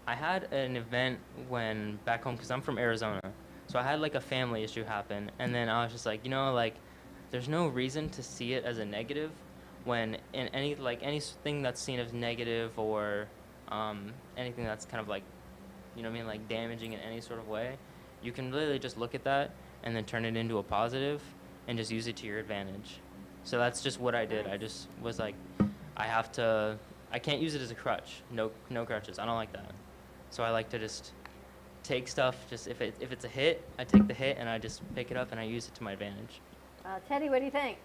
I had an event when back home, because I'm from Arizona. So I had like a family issue happen, and then I was just like, you know, like there's no reason to see it as a negative when in anything that's seen as negative or anything that's kind of like, you know what I mean, like damaging in any sort of way, you can literally just look at that and then turn it into a positive and just use it to your advantage. So that's just what I did. I just was like, I can't use it as a crutch. No crutches. I don't like that. So I like to just take stuff, just if it's a hit, I take the hit and I just pick it up and I use it to my advantage. Teddy, what do you think?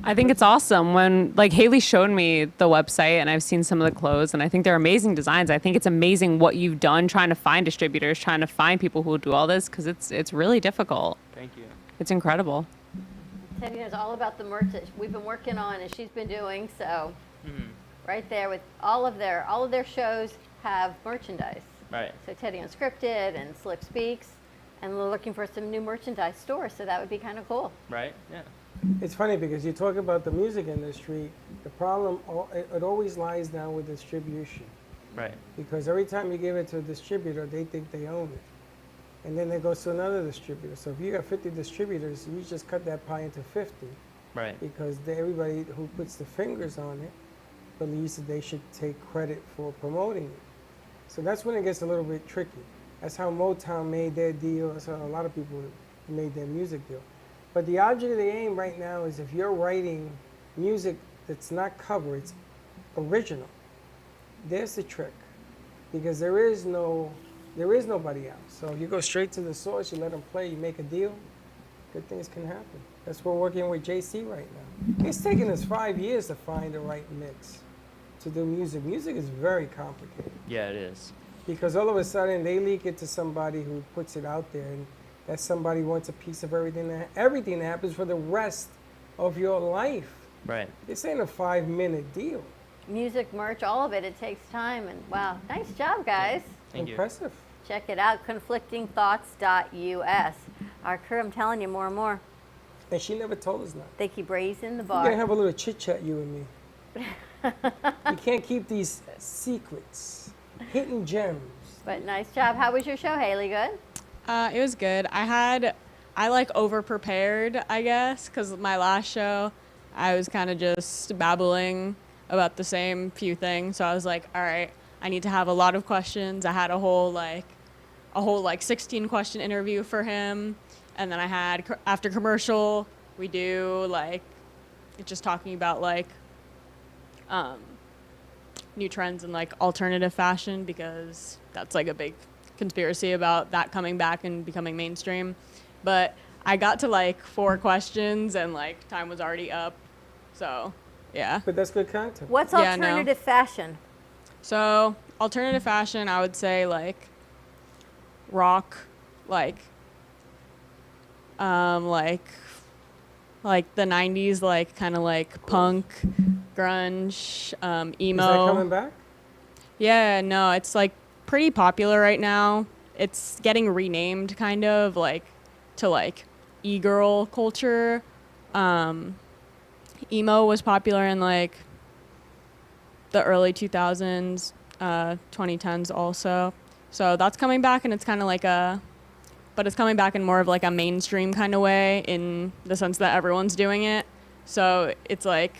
I think it's awesome when like Haley showed me the website and I've seen some of the clothes and I think they're amazing designs. I think it's amazing what you've done trying to find distributors, trying to find people who will do all this because it's really difficult. Thank you. It's incredible. Teddy knows all about the merch that we've been working on and she's been doing, so right there with all of their shows have merchandise. Right. So Teddy Unscripted and Slick Speaks, and we're looking for some new merchandise stores, so that would be kind of cool. Right, yeah. It's funny because you talk about the music industry, the problem, it always lies down with distribution. Right. Because every time you give it to a distributor, they think they own it. And then it goes to another distributor. So if you got 50 distributors, you just cut that pie into 50. Right. Because everybody who puts the fingers on it believes that they should take credit for promoting it. So that's when it gets a little bit tricky. That's how Motown made their deal. That's how a lot of people made their music deal. But the object of the aim right now is if you're writing music that's not cover, it's original. There's the trick. Because there is nobody else. So if you go straight to the source, you let them play, you make a deal, good things can happen. That's what we're working with JC right now. It's taken us 5 years to find the right mix to do music. Music is very complicated. Yeah, it is. Because all of a sudden they leak it to somebody who puts it out there, and that somebody wants a piece of everything that happens for the rest of your life. Right. This ain't a 5-minute deal. Music, merch, all of it, it takes time, and wow, nice job, guys. Thank Impressive. you. Check it out, conflictingthoughts.us. Our crew, I'm telling you more and more. And she never told us nothing. They keep raising the We're bar. gonna have a little chit chat, you and me. You can't keep these secrets, hidden gems. But nice job. How was your show, Haley? Good? It was good. I like over prepared, I guess, because my last show, I was kind of just babbling. about the same few things. So I was like, all right, I need to have a lot of questions. I had a whole 16 question interview for him. And then I had, after commercial, we do like, just talking about like new trends in like alternative fashion, because that's like a big conspiracy about that coming back and becoming mainstream. But I got to like 4 questions and like time was already up. So yeah. But that's good content. What's Yeah, no. alternative fashion? So alternative fashion, I would say like rock, like the 90s, like kind of like punk, grunge, emo. Is that coming back? Yeah, no, it's like pretty popular right now. It's getting renamed kind of like to like e-girl culture. Emo was popular in like the early 2000s, 2010s also. So that's coming back, and it's kind of like but it's coming back in more of like a mainstream kind of way, in the sense that everyone's doing it. So it's like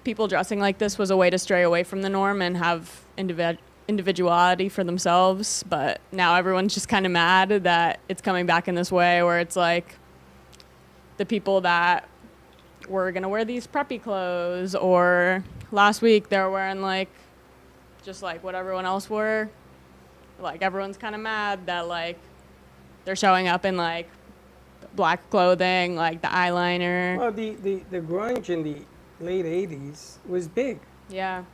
people dressing like this was a way to stray away from the norm and have individuality for themselves. But now everyone's just kind of mad that it's coming back in this way, where it's like the people that were gonna wear these preppy clothes, or last week they were wearing like just like what everyone else wore. Like everyone's kind of mad that like they're showing up in like black clothing, like the eyeliner. Well, the grunge in the late 80s was big. Yeah.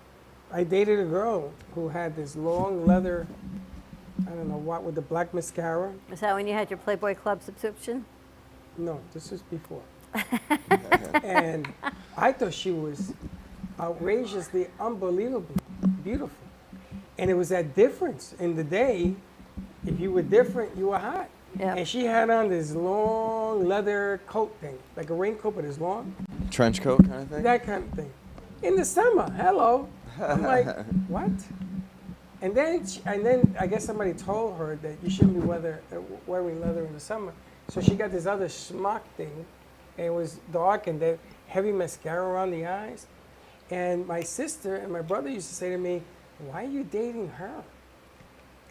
I dated a girl who had this long leather, I don't know what, with the black mascara. Is that when you had your Playboy Club subscription? No, this was before. And I thought she was outrageously, unbelievably beautiful. And it was that difference in the day. If you were different, you were hot. Yep. And she had on this long leather coat thing, like a raincoat, but it's long. Trench coat kind of thing? That kind of thing. In the summer, hello. I'm like, what? And then I guess somebody told her that you shouldn't be wearing leather in the summer. So she got this other smock thing, and it was dark and then heavy mascara around the eyes. And my sister and my brother used to say to me, why are you dating her?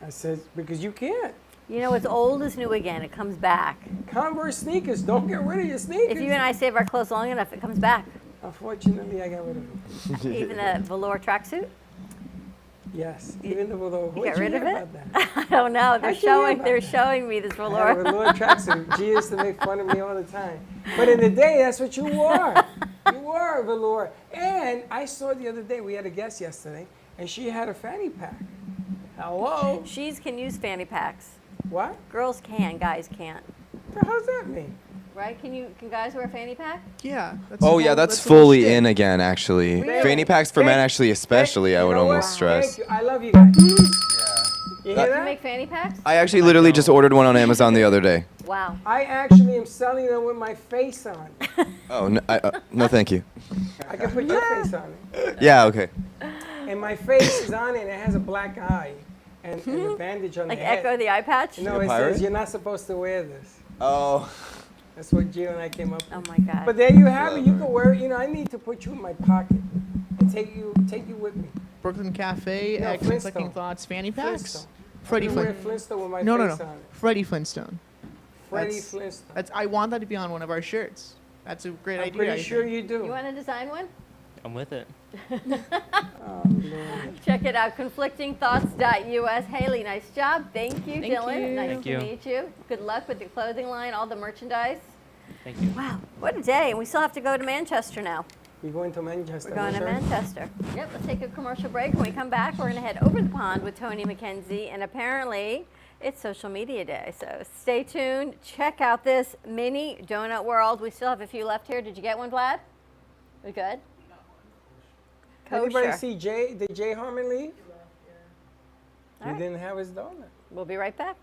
I said, because you can't. You know, it's old is new again. It comes back. Converse sneakers, don't get rid of your sneakers. If you and I save our clothes long enough, it comes back. Unfortunately, I got rid of them. Even a velour tracksuit? Yes, even the velour. You What'd get rid hear of it? about that? I don't know. They're How'd you hear showing. about They're that? showing me this I had a velour. velour tracksuit. G used to make fun of me all the time. But in the day, that's what you wore. You wore a velour. And I saw the other day, we had a guest yesterday, and she had a fanny pack. Hello? She's can use fanny packs. What? Girls can, guys can't. What the hell's that mean? Right? Can guys wear a fanny pack? Yeah. Oh yeah, that's fully in again, actually. Really? Fanny packs for men, actually, especially, I would almost stress. Thank you. I love you guys. You hear You that? make fanny packs? I actually literally just ordered one on Amazon the other day. Wow. I actually am selling them with my face on. Oh, no, no thank you. I can put your face on it. Yeah, okay. And my face is on it, and it has a black eye and a bandage on Like the head. Echo the eye patch? No, You a it pirate? says you're not supposed to wear this. Oh. That's what Gio and I came up with. Oh my God. But there you have it. You can wear it. You know, I need to put you in my pocket and take you with me. Brooklyn Cafe, No, Conflicting Flintstone. Thoughts, fanny packs. Flintstone. Freddie I can wear Flintstone. Flintstone with my No, face no, no. on it. Freddie Flintstone. Freddie That's- Flintstone. I want that to be on one of our shirts. That's a great I'm idea. pretty I sure think. you do. You want to design one? I'm with it. Oh, Lord. Check it out, conflictingthoughts.us. Haley, nice job. Thank you, Thank Dylan. you. Nice Thank to you. meet you. Good luck with the clothing line, all the merchandise. Thank you. Wow, what a day. And we still have to go to Manchester now. We're going to Manchester. We're going to sure? Manchester. Yep, let's take a commercial break. When we come back, we're going to head over the pond with Tony McKenzie. And apparently, it's social media day. So stay tuned. Check out this mini donut world. We still have a few left here. Did you get one, Vlad? We good? Anybody Kosher. see Jay? Did Jay Harmon leave? All He right. didn't have his donut. We'll be right back.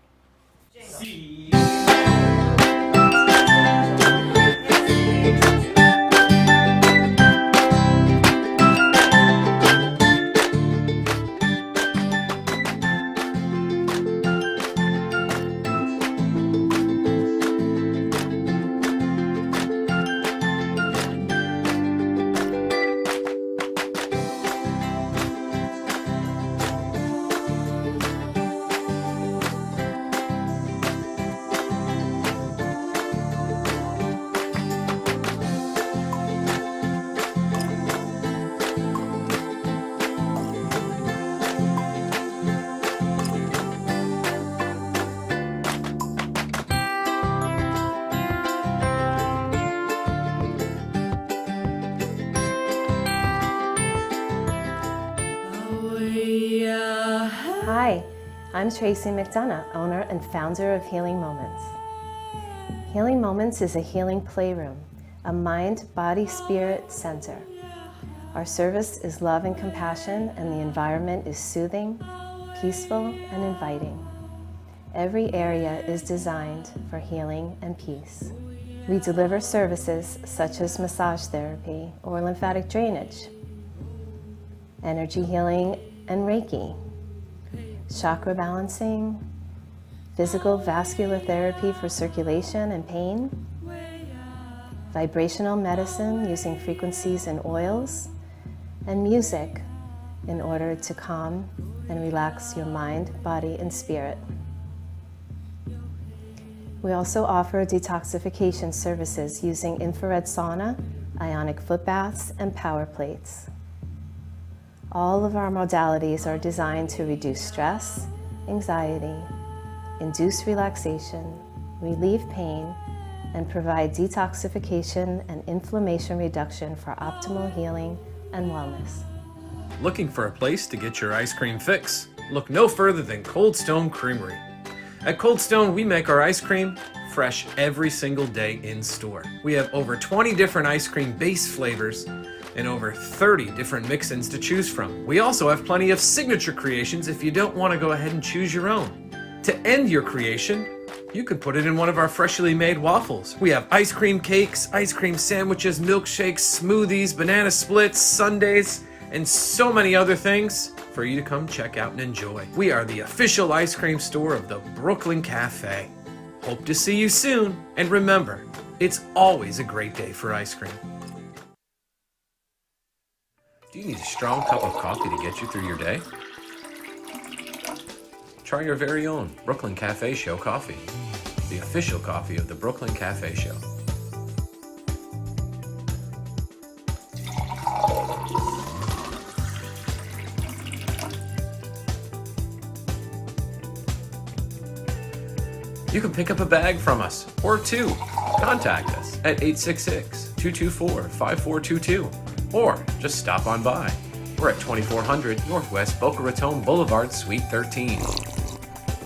Hi, I'm Tracy McDonough, owner and founder of Healing Moments. Healing Moments is a healing playroom, a mind, body, spirit center. Our service is love and compassion, and the environment is soothing, peaceful, and inviting. Every area is designed for healing and peace. We deliver services such as massage therapy or lymphatic drainage, energy healing and Reiki, chakra balancing, physical vascular therapy for circulation and pain, vibrational medicine using frequencies and oils, and music in order to calm and relax your mind, body, and spirit. We also offer detoxification services using infrared sauna, ionic foot baths, and power plates. All of our modalities are designed to reduce stress, anxiety, induce relaxation, relieve pain, and provide detoxification and inflammation reduction for optimal healing and wellness. Looking for a place to get your ice cream fix? Look no further than Cold Stone Creamery. At Cold Stone, we make our ice cream fresh every single day in store. We have over 20 different ice cream base flavors and over 30 different mix-ins to choose from. We also have plenty of signature creations if you don't want to go ahead and choose your own. To end your creation, you can put it in one of our freshly made waffles. We have ice cream cakes, ice cream sandwiches, milkshakes, smoothies, banana splits, sundaes, and so many other things for you to come check out and enjoy. We are the official ice cream store of the Brooklyn Cafe. Hope to see you soon, and remember, it's always a great day for ice cream. Do you need a strong cup of coffee to get you through your day? Try your very own Brooklyn Cafe Show coffee, the official coffee of the Brooklyn Cafe Show. You can pick up a bag from us, or two. Contact us at 866-224-5422, or just stop on by. We're at 2400 Northwest Boca Raton Boulevard, Suite 13.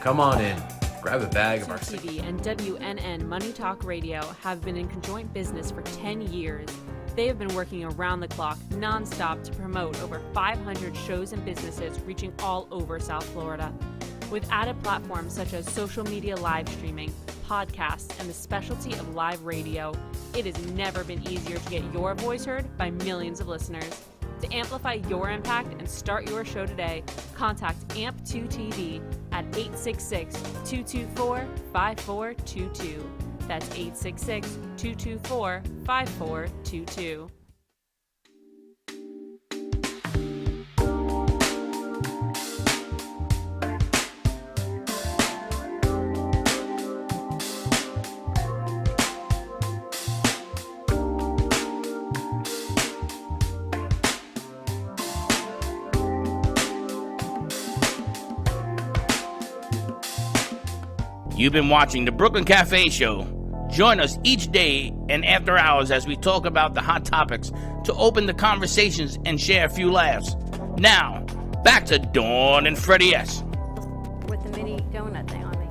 Come on in, grab a bag of our... TV and WNN Money Talk Radio have been in conjoint business for 10 years. They have been working around the clock, nonstop, to promote over 500 shows and businesses reaching all over South Florida. With added platforms such as social media live streaming, podcasts, and the specialty of live radio, it has never been easier to get your voice heard by millions of listeners. To amplify your impact and start your show today, contact AMP2TV at 866-224-5422. That's 866-224-5422. You've been watching the Brooklyn Cafe Show. Join us each day and after hours as we talk about the hot topics to open the conversations and share a few laughs. Now, back to Dawn and Freddie S. With the mini donut thing on me.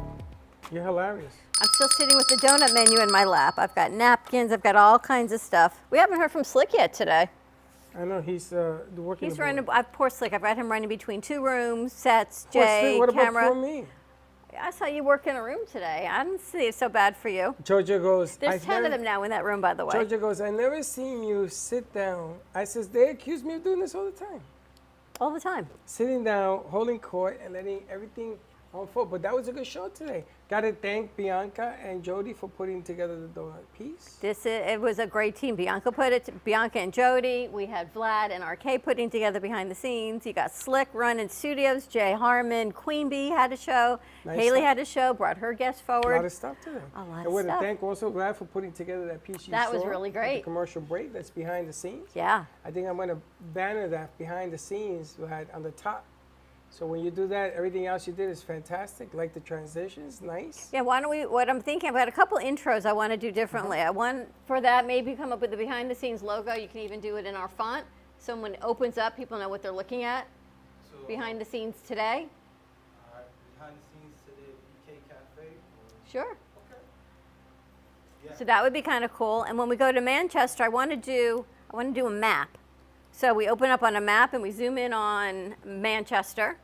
You're hilarious. I'm still sitting with the donut menu in my lap. I've got napkins. I've got all kinds of stuff. We haven't heard from Slick yet today. I know he's working. He's running. Poor Slick. I've got him running between two rooms, sets, Poor Jay, Slick, what camera. about poor me? I saw you work in a room today. I didn't see it so bad for you. Georgia goes. There's 10 of them now in that room, by the way. Georgia goes, I never seen you sit down. I says, they accuse me of doing this all the time. All the time. Sitting down, holding court, and letting everything unfold. But that was a good show today. Got to thank Bianca and Jody for putting together the donut piece. It was a great team. Bianca and Jody. We had Vlad and RK putting together behind the scenes. You got Slick running studios. Jay Harmon, Queen Bee had a show. Nice Haley stuff. had a show. Brought her guest forward. A lot of stuff today. A lot I of want to stuff. thank also Vlad for putting together that piece you That saw was really at great. The commercial break that's behind the scenes. Yeah. I think I'm going to banner that behind the scenes Vlad on the top. So when you do that, everything else you did is fantastic. Like the transitions, nice. Yeah, why don't we, what I'm thinking, I've got a couple intros I want to do differently. I want for that maybe come up with the behind the scenes logo. You can even do it in our font. So when it opens up, people know what they're looking at behind the scenes today. behind the scenes to the BK Cafe? Sure. So that would be kind of cool. And when we go to Manchester, I want to do a map. So we open up on a map and we zoom in on Manchester.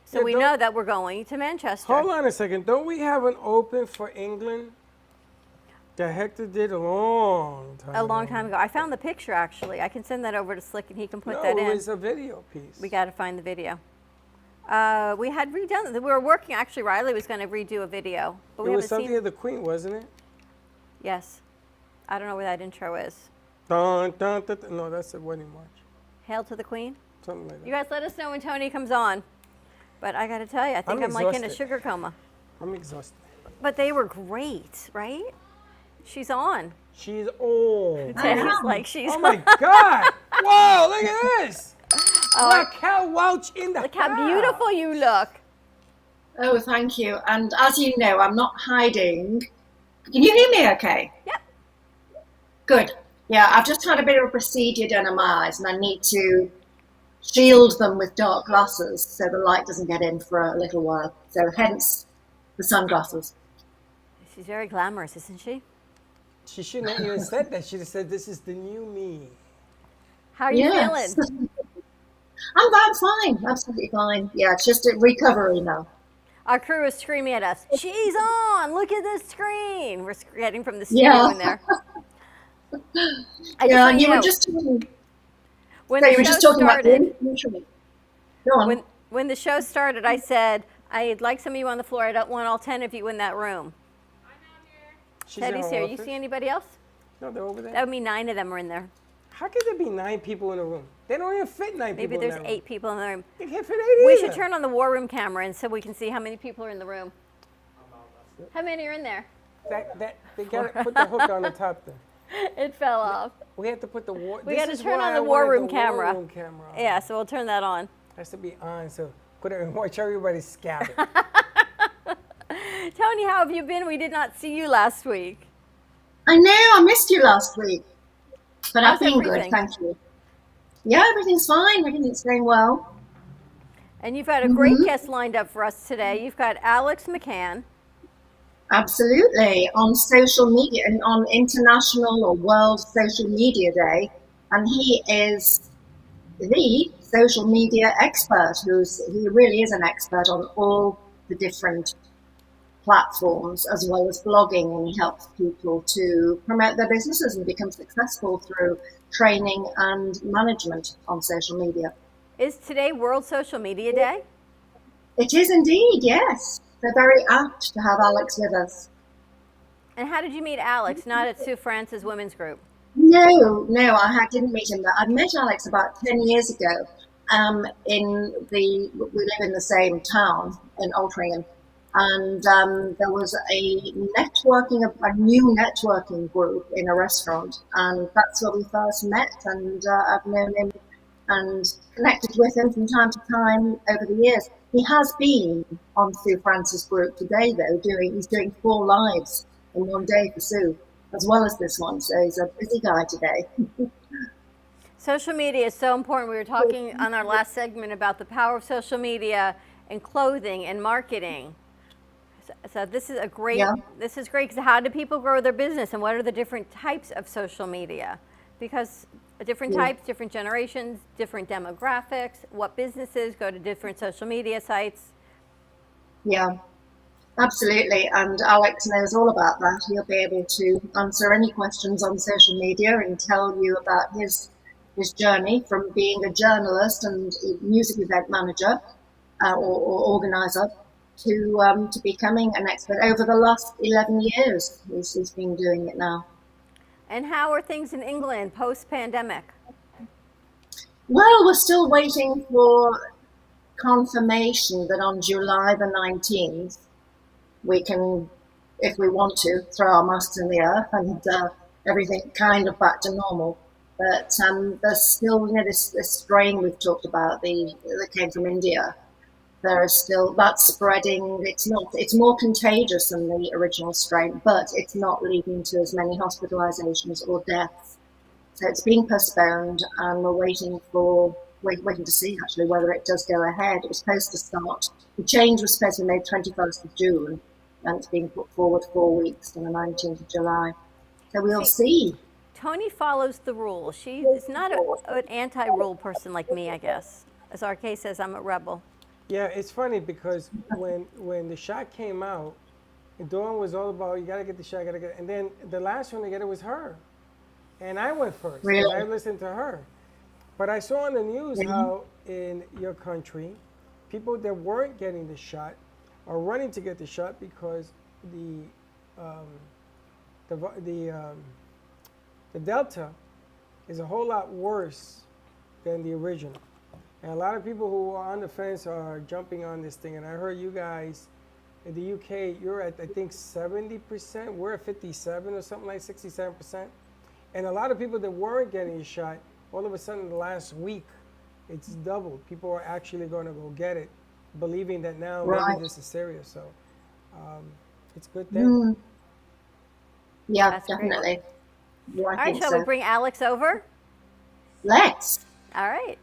So Yeah, we know that we're going to Manchester. Hold on a second. Don't we have an open for England that Hector did a long time ago. I found the picture actually. I can send that over to Slick and he can put No, that in. it was a video piece. We got to find the video. We had redone. We were working. Actually, Riley was going to redo a video, but It we was haven't something seen. of the Queen, wasn't it? Yes, I don't know where that intro is. Dun, dun, dun, dun. No, that's the wedding march. Hail to the Queen. Something like that. You guys let us know when Tony comes on. But I got to tell you, I think I'm like in a exhausted. sugar coma. I'm exhausted. But they were great, right? She's on. She's on. Teddy's like she's. Oh my God! Whoa! Look at this. Oh, Raquel Welch in the Look how beautiful you look. Oh, thank you. And as you know, I'm not hiding. Can you hear me okay? Yeah. Good. Yeah, I've just had a bit of a procedure done on my eyes and I need to shield them with dark glasses so the light doesn't get in for a little while. So hence the sunglasses. She's very glamorous, isn't she? She shouldn't have even said that. She'd have said, "This is the new me." How are you Yes. feeling? I'm fine, absolutely fine. Yeah, it's just a recovery now. Our crew is screaming at us. She's on. Look at the screen. We're getting from the studio Yeah. in there. Yeah, and you were just talking. When So the you were show just talking about started, the nutrient. Go on. when the show started, I said, I'd like some of you on the floor. I don't want all 10 of you in that room. She's in Teddy's her here. You office? see anybody else? No, they're over there. That would mean 9 of them are in there. How could there be 9 people in a room? They don't even fit 9 Maybe people there's in that room. 8 people in the room. They can't fit 8 We either. should turn on the war room camera and so we can see how many people are in the room. How many are in there? They got to put the hook on the top there. It fell off. We have to put the war. We this got to is turn why on I the war wanted room the camera. War room camera on. Yeah, so we'll turn that on. Has to be on, so put it and watch everybody scab it. Tony, how have you been? We did not see you last week. I know, I missed you last week. But I've How's been good, everything? thank you. Yeah, everything's fine. Everything's going well. And you've got a great guest lined up for us today. You've got Alex McCann. Absolutely. On social media and on International or World Social Media Day. And he is the social media expert he really is an expert on all the different platforms as well as blogging, and he helps people to promote their businesses and become successful through training and management on social media. Is today World Social Media Day? It is indeed, yes. They're very apt to have Alex with us. And how did you meet Alex? Not at Sue Francis Women's Group. No, didn't meet him there. I'd met Alex about 10 years ago. We live in the same town in Altrincham. And there was a new networking group in a restaurant. And that's where we first met. And I've known him and connected with him from time to time over the years. He has been on Sue Francis Group today, though. He's doing 4 lives in one day for Sue, as well as this one. So he's a busy guy today. Social media is so important. We were talking on our last segment about the power of social media and clothing and marketing. So this is great because how do people grow their business and what are the different types of social media? Because different types, different generations, different demographics, what businesses go to different social media sites. Yeah, absolutely. And Alex knows all about that. He'll be able to answer any questions on social media and tell you about his journey from being a journalist and a music event manager or organizer to becoming an expert over the last 11 years. He's been doing it now. And how are things in England post-pandemic? Well, we're still waiting for confirmation that on July the 19th, we can, if we want to, throw our masks in the air and everything kind of back to normal. But there's still, this strain we've talked about that came from India. There is still, that's spreading. It's more contagious than the original strain, but it's not leading to as many hospitalizations or deaths. So it's being postponed, and we're waiting for waiting to see actually whether it does go ahead. It was supposed to start. The change was supposed to be made 21st of June, and it's being put forward 4 weeks on the 19th of July. So we'll see. Tony follows the rules. She is not an anti-rule person like me, I guess. As RK says, I'm a rebel. Yeah, it's funny because when the shot came out, Dawn was all about, you gotta get the shot, and then the last one to get it was her. And I went first. Really? And I listened to her. But I saw on the news how in your country, people that weren't getting the shot are running to get the shot because the Delta is a whole lot worse than the original. And a lot of people who are on the fence are jumping on this thing. And I heard you guys in the UK, you're at, I think, 70%. We're at 57 or something like 67%. And a lot of people that weren't getting a shot, all of a sudden, the last week, it's doubled. People are actually going to go get it, believing that now maybe this is serious. So it's a good thing. Yeah, That's definitely. Yeah, All right, shall we bring Alex over? Let's. All right.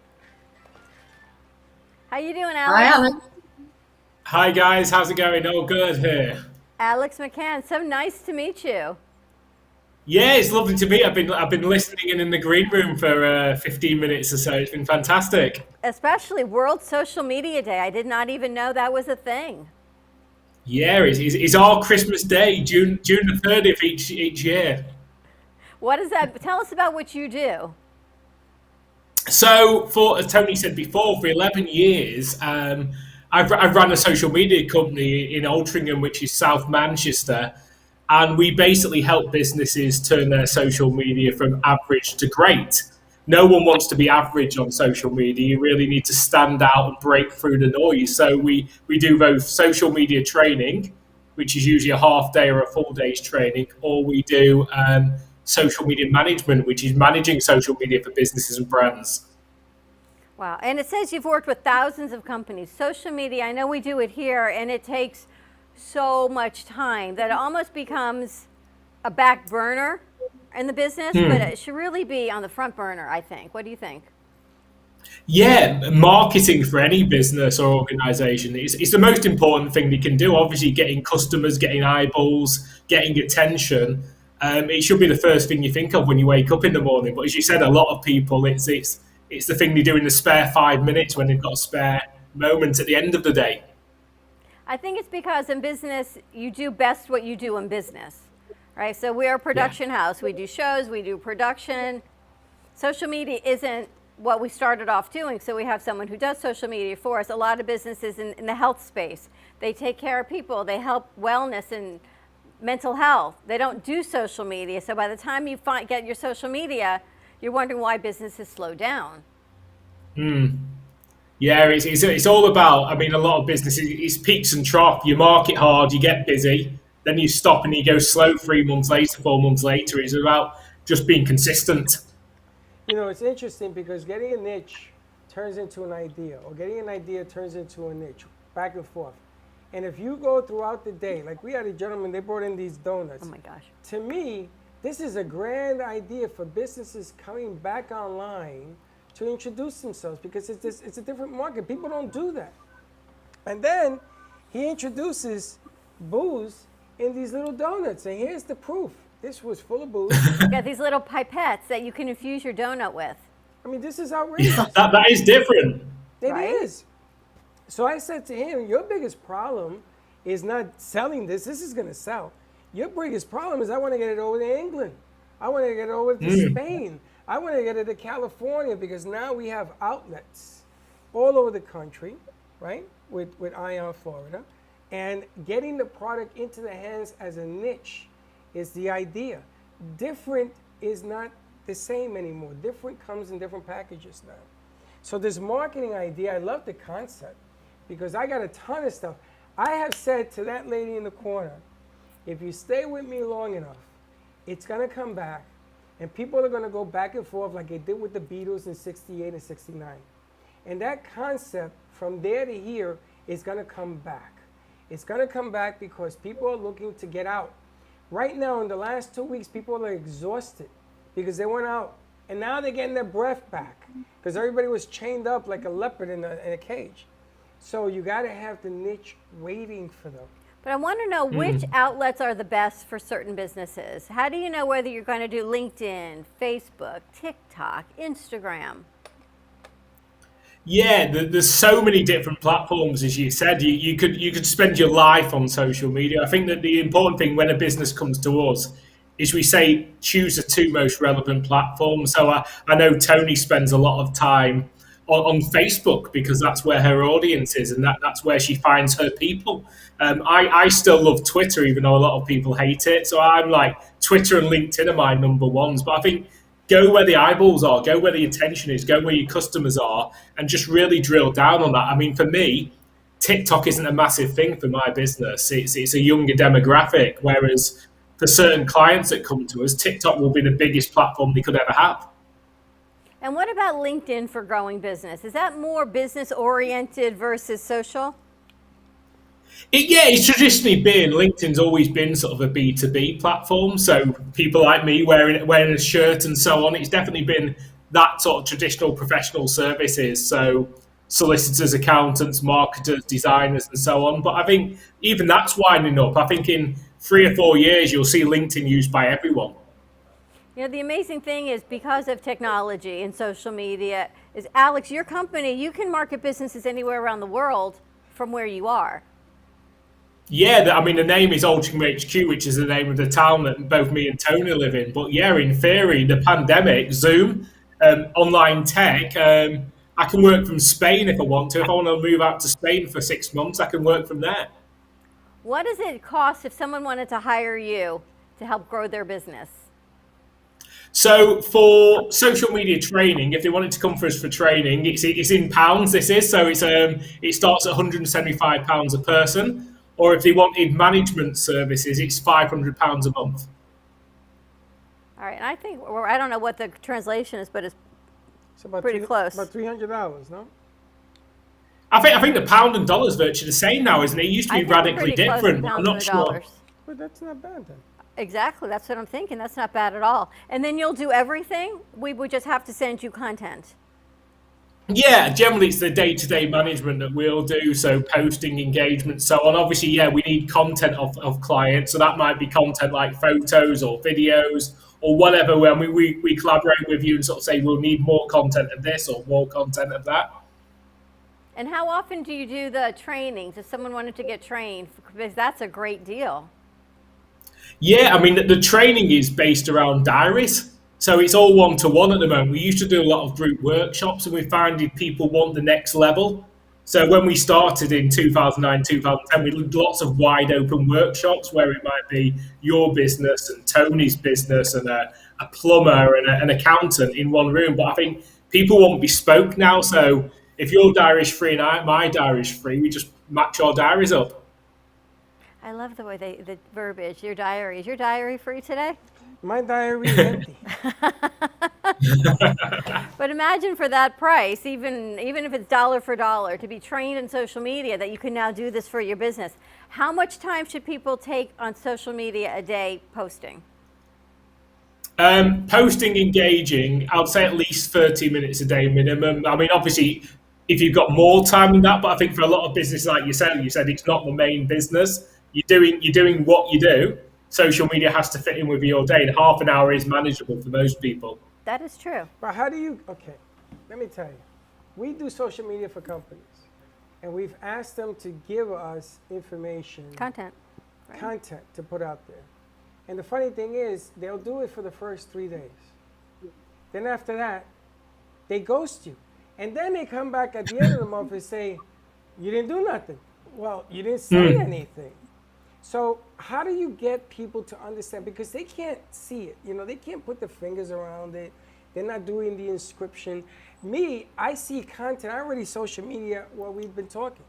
How you doing, Hi, Alex? Alex. Hi guys, how's it going? All good here. Alex McCann, so nice to meet you. Yeah, it's lovely to meet. I've been listening in the green room for 15 minutes or so. It's been fantastic. Especially World Social Media Day. I did not even know that was a thing. Yeah, it's our Christmas Day, June the 30th each year. What is that? Tell us about what you do. So, as Tony said before, for 11 years, I've run a social media company in Altrincham, which is South Manchester, and we basically help businesses turn their social media from average to great. No one wants to be average on social media. You really need to stand out and break through the noise. So we do both social media training, which is usually a half day or a full day's training, or we do social media management, which is managing social media for businesses and brands. Wow. And it says you've worked with thousands of companies. Social media, I know we do it here, and it takes so much time that it almost becomes a back burner in the business, but it should really be on the front burner, I think. What do you think? Yeah, marketing for any business or organization is the most important thing they can do. Obviously, getting customers, getting eyeballs, getting attention. It should be the first thing you think of when you wake up in the morning. But as you said, a lot of people, it's the thing they do in the spare 5 minutes when they've got a spare moment at the end of the day. I think it's because in business, you do best what you do in business, right? So we're a production house. We do shows, we do production. Social media isn't what we started off doing, so we have someone who does social media for us. A lot of businesses in the health space, they take care of people. They help wellness and mental health. They don't do social media. So by the time you get your social media, you're wondering why businesses slow down. Yeah, it's all about, I mean, a lot of businesses, it's peaks and troughs. You market hard, you get busy, then you stop and you go slow 3 months later, 4 months later. It's about just being consistent. You know, it's interesting because getting a niche turns into an idea, or getting an idea turns into a niche, back and forth. And if you go throughout the day, like we had a gentleman, they brought in these donuts. Oh my gosh. To me, this is a grand idea for businesses coming back online to introduce themselves, because it's a different market. People don't do that. And then he introduces booze in these little donuts, and here's the proof. This was full of booze. You got these little pipettes that you can infuse your donut with. I mean, this is outrageous. That is different. It is. So I said to him, your biggest problem is not selling this. This is going to sell. Your biggest problem is I want to get it over to England. I want to get it over to Spain. I want to get it to California, because now we have outlets all over the country, right, with Ion Florida. And getting the product into the hands as a niche is the idea. Different is not the same anymore. Different comes in different packages now. So this marketing idea, I love the concept, because I got a ton of stuff. I have said to that lady in the corner, if you stay with me long enough, it's going to come back. And people are going to go back and forth like they did with the Beatles in 68 and 69. And that concept from there to here is going to come back. It's going to come back because people are looking to get out. Right now, in the last 2 weeks, people are exhausted because they went out And now they're getting their breath back because everybody was chained up like a leopard in a cage. So you got to have the niche waiting for them. But I want to know which outlets are the best for certain businesses. How do you know whether you're going to do LinkedIn, Facebook, TikTok, Instagram? Yeah, there's so many different platforms, as you said. You could spend your life on social media. I think that the important thing when a business comes to us is we say choose the 2 most relevant platforms. So I know Tony spends a lot of time on Facebook because that's where her audience is and that's where she finds her people. I still love Twitter, even though a lot of people hate it. So I'm like, Twitter and LinkedIn are my number ones. But I think go where the eyeballs are, go where the attention is, go where your customers are, and just really drill down on that. I mean, for me, TikTok isn't a massive thing for my business. It's a younger demographic, whereas for certain clients that come to us, TikTok will be the biggest platform they could ever have. And what about LinkedIn for growing business? Is that more business oriented versus social? It's traditionally been, LinkedIn's always been sort of a B2B platform. So people like me wearing a shirt and so on, it's definitely been that sort of traditional professional services. So solicitors, accountants, marketers, designers, and so on. But I think even that's winding up. I think in 3 or 4 years, you'll see LinkedIn used by everyone. You know, the amazing thing is because of technology and social media is, Alex, your company, you can market businesses anywhere around the world from where you are. Yeah, I mean, the name is Altrincham HQ, which is the name of the town that both me and Tony live in. But yeah, in theory, the pandemic, Zoom, online tech, I can work from Spain if I want to. If I want to move out to Spain for 6 months, I can work from there. What does it cost if someone wanted to hire you to help grow their business? So for social media training, if they wanted to come for us for training, it's in pounds. This is so it starts at £175 a person, or if they wanted management services, it's £500 a month. All right, and I think, or I don't know what the translation is, but it's about pretty close. About $300, no? I think the pound and dollar's virtually the same now, isn't it? It used to be radically different. I'm not sure. But that's not bad then. Exactly, that's what I'm thinking. That's not bad at all. And then you'll do everything? We would just have to send you content. Yeah, generally it's the day-to-day management that we'll do, so posting, engagement, so on. Obviously, yeah, we need content of clients, so that might be content like photos or videos or whatever. When we collaborate with you and sort of say we'll need more content of this or more content of that. And how often do you do the trainings if someone wanted to get trained? Because that's a great deal. Yeah, I mean, the training is based around diaries. So it's all one-to-one at the moment. We used to do a lot of group workshops and we found that people want the next level. So when we started in 2009, 2010, we did lots of wide open workshops where it might be your business and Tony's business and a plumber and an accountant in one room. But I think people want bespoke now. So if your diary's free and my diary's free, we just match our diaries up. I love the way the verbiage, your diary. Is your diary free today? My diary is empty. But imagine for that price, even if it's dollar for dollar, to be trained in social media, that you can now do this for your business. How much time should people take on social media a day posting? Posting, engaging, I'd say at least 30 minutes a day minimum. I mean, obviously, if you've got more time than that, but I think for a lot of businesses, like you said it's not the main business. You're doing what you do. Social media has to fit in with your day, and half an hour is manageable for most people. That is true. But how do you, okay, let me tell you. We do social media for companies, and we've asked them to give us information. Content. Right. Content to put out there. And the funny thing is, they'll do it for the first 3 days. Then after that, they ghost you. And then they come back at the end of the month and say, you didn't do nothing. Well, you didn't say anything. So how do you get people to understand? Because they can't see it. You know, they can't put their fingers around it. They're not doing the inscription. Me, I see content. I already social media while we've been talking.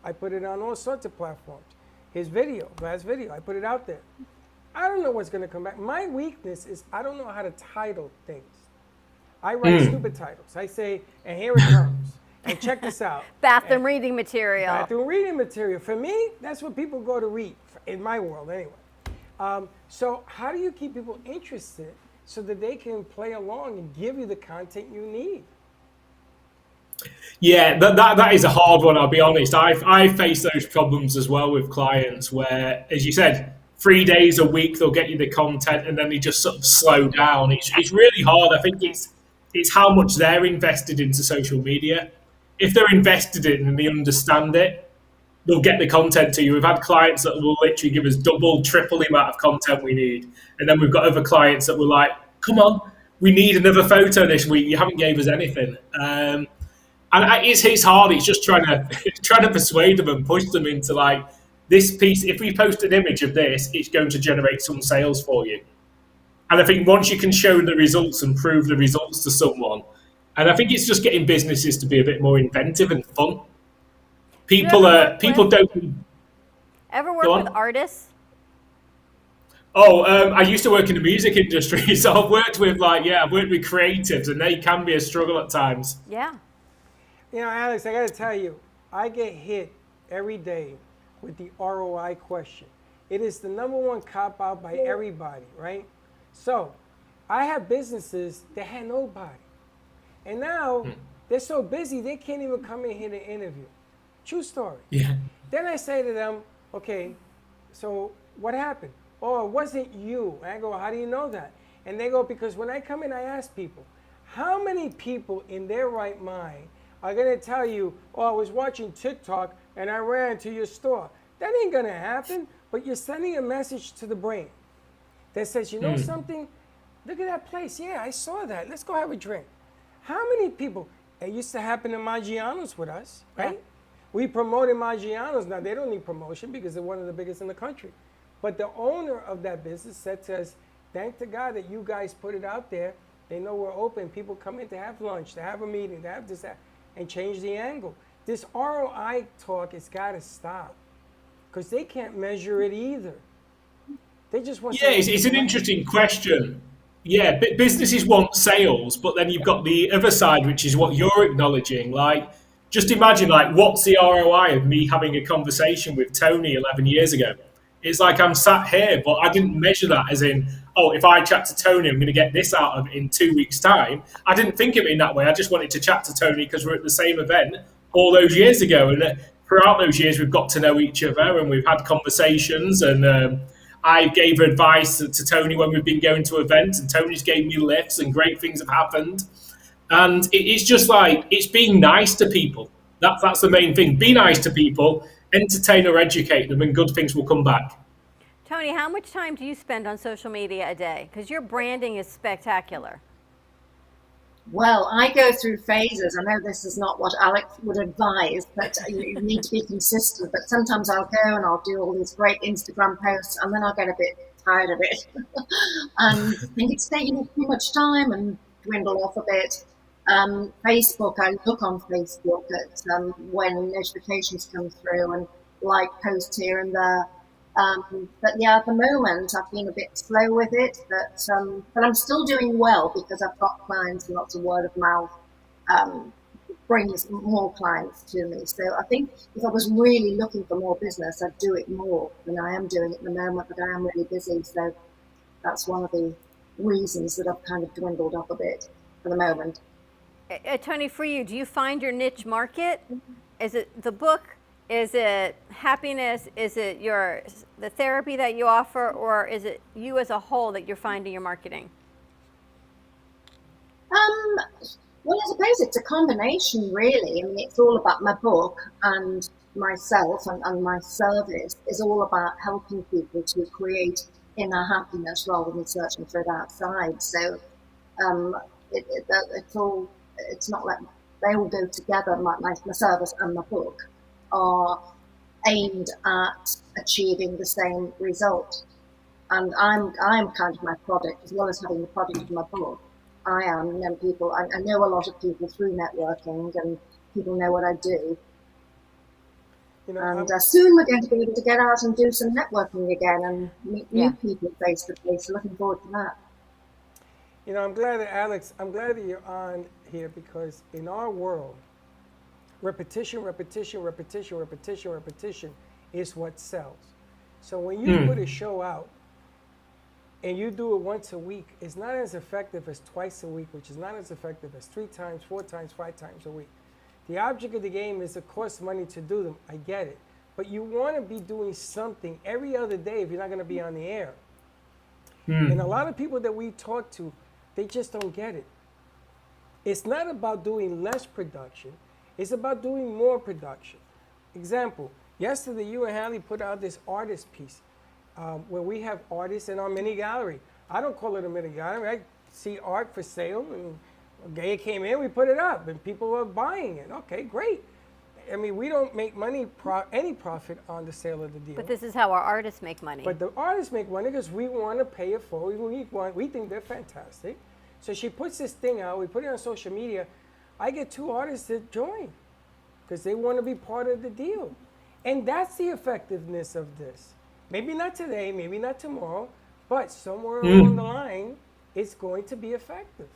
I put it on all sorts of platforms. His video, last video, I put it out there. I don't know what's going to come back. My weakness is I don't know how to title things. I write stupid titles. I say, and here it comes. And check this out. Bathroom reading material. Bathroom reading material. For me, that's what people go to read, in my world anyway. So how do you keep people interested so that they can play along and give you the content you need. Yeah, that is a hard one. I'll be honest. I face those problems as well with clients where, as you said, 3 days a week they'll get you the content and then they just sort of slow down. It's really hard. I think it's how much they're invested into social media. If they're invested in it and they understand it, they'll get the content to you. We've had clients that will literally give us double, triple the amount of content we need, and then we've got other clients that were like, "Come on, we need another photo this week. You haven't gave us anything." And it's hard. It's just trying to persuade them and push them into like this piece. If we post an image of this, it's going to generate some sales for you. And I think once you can show the results and prove the results to someone, and I think it's just getting businesses to be a bit more inventive and fun. People don't ever work with artists? Oh, I used to work in the music industry, so I've worked with creatives, and they can be a struggle at times. Yeah. You know, Alex, I got to tell you, I get hit every day with the ROI question. It is the #1 cop out by everybody, right? So I have businesses that had nobody. And now they're so busy, they can't even come in here to interview. True story. Yeah. Then I say to them, okay, so what happened? Oh, it wasn't you. And I go, how do you know that? And they go, because when I come in, I ask people, how many people in their right mind are going to tell you, oh, I was watching TikTok and I ran to your store? That ain't going to happen, but you're sending a message to the brain that says, you know something? Look at that place. Yeah, I saw that. Let's go have a drink. How many people? It used to happen in Maggiano's with us, right? Yeah. We promoted Maggiano's. Now, they don't need promotion because they're one of the biggest in the country. But the owner of that business said to us, thank to God that you guys put it out there. They know we're open. People come in to have lunch, to have a meeting, to have this, that, and change the angle. This ROI talk has got to stop because they can't measure it either. They just want. Yeah, it's an interesting question. Yeah, businesses want sales, but then you've got the other side, which is what you're acknowledging. Like, just imagine, like, what's the ROI of me having a conversation with Tony 11 years ago? It's like I'm sat here, but I didn't measure that as in, oh, if I chat to Tony, I'm going to get this out of it in 2 weeks' time. I didn't think of it in that way. I just wanted to chat to Tony because we're at the same event all those years ago. And throughout those years, we've got to know each other and we've had conversations. And I gave advice to Tony when we've been going to events, and Tony's gave me lifts and great things have happened. And it's just like, it's being nice to people. That's the main thing. Be nice to people, entertain or educate them, and good things will come back. Tony, how much time do you spend on social media a day? Because your branding is spectacular. Well, I go through phases. I know this is not what Alex would advise, but you need to be consistent. But sometimes I'll go and I'll do all these great Instagram posts, and then I'll get a bit tired of it and think it's taking too much time and dwindle off a bit. Facebook, I look on Facebook at when notifications come through and like posts here and there. But yeah, at the moment I've been a bit slow with it, but I'm still doing well because I've got clients and lots of word of mouth brings more clients to me. So I think if I was really looking for more business, I'd do it more than I am doing at the moment, but I am really busy. So that's one of the reasons that I've kind of dwindled up a bit for the moment. Tony, for you, do you find your niche market? Is it the book? Is it happiness? Is it the therapy that you offer, or is it you as a whole that you're finding your marketing? Well, I suppose it's a combination, really. I mean, it's all about my book and myself, and my service is all about helping people to create inner happiness rather than searching for it outside. So it's not like they all go together. My service and my book are aimed at achieving the same result, and I'm kind of my product as well as having the product of my book. I am, and then people. I know a lot of people through networking, and people know what I do. You know, and soon we're going to be able to get out and do some networking again and meet new people face to face. Looking forward to that. You know, I'm glad that you're on here because in our world, repetition is what sells. So when you put a show out and you do it once a week, it's not as effective as twice a week, which is not as effective as 3 times, 4 times, 5 times a week. The object of the game is it costs money to do them. I get it. But you want to be doing something every other day if you're not going to be on the air. And a lot of people that we talk to, they just don't get it. It's not about doing less production. It's about doing more production. Example, yesterday you and Hallie put out this artist piece where we have artists in our mini gallery. I don't call it a mini gallery. I see art for sale, and okay, it came in, we put it up, and people are buying it. Okay, great. I mean, we don't make money, any profit on the sale of the deal. But this is how our artists make money. But the artists make money because we want to pay it forward. We think they're fantastic. So she puts this thing out. We put it on social media. I get 2 artists to join because they want to be part of the deal. And that's the effectiveness of this. Maybe not today, maybe not tomorrow, but somewhere along the line, it's going to be effective.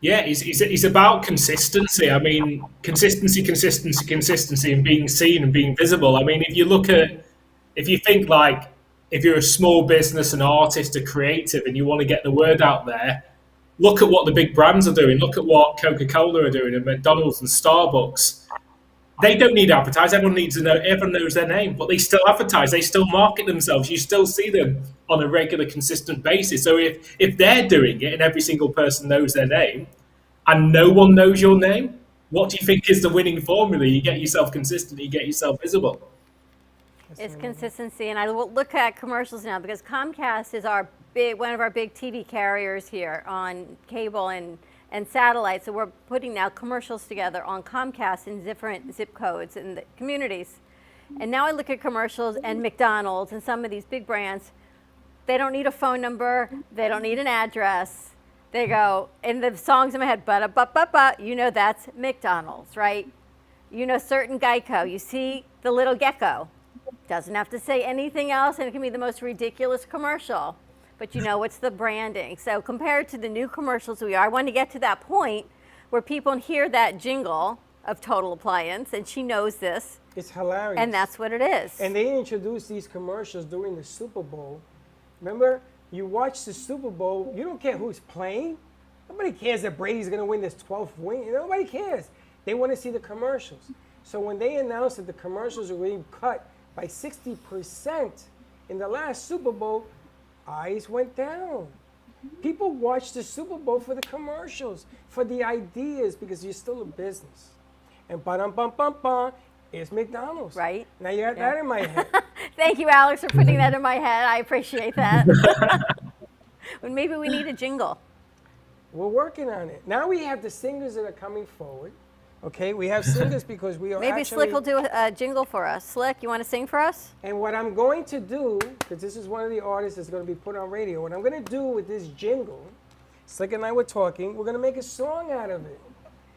Yeah, it's about consistency. I mean, consistency, and being seen and being visible. I mean, if you think like, if you're a small business, an artist, a creative, and you want to get the word out there, look at what the big brands are doing. Look at what Coca-Cola are doing, and McDonald's and Starbucks. They don't need advertising. Everyone needs to know. Everyone knows their name, but they still advertise. They still market themselves. You still see them on a regular, consistent basis. So if they're doing it and every single person knows their name, and no one knows your name, what do you think is the winning formula? You get yourself consistent. You get yourself visible. It's consistency, and I will look at commercials now because Comcast is one of our big TV carriers here on cable and satellite. So we're putting now commercials together on Comcast in different zip codes in the communities. And now I look at commercials and McDonald's and some of these big brands. They don't need a phone number. They don't need an address. They go, in the songs in my head, ba-da-ba-ba-ba, you know that's McDonald's, right? You know certain Geico. You see the little gecko. Doesn't have to say anything else, and it can be the most ridiculous commercial. But you know, it's the branding. So compared to the new commercials I want to get to that point where people hear that jingle of Total Appliance, and she knows this. It's hilarious. And that's what it is. And they introduced these commercials during the Super Bowl. Remember, you watch the Super Bowl, you don't care who's playing. Nobody cares that Brady's going to win this 12th win. Nobody cares. They want to see the commercials. So when they announced that the commercials were being cut by 60% in the last Super Bowl, eyes went down. People watch the Super Bowl for the commercials, for the ideas, because you're still a business. And ba-dum-bum-bum-bum, it's McDonald's. Right. Now you got that in my head. Thank you, Alex, for putting that in my head. I appreciate that. Well, maybe we need a jingle. We're working on it. Now we have the singers that are coming forward. Okay, we have singers because we are Maybe Slick will do a jingle for us. Slick, you want to sing for us? And what I'm going to do, because this is one of the artists that's going to be put on radio, what I'm going to do with this jingle, Slick and I were talking, we're going to make a song out of it.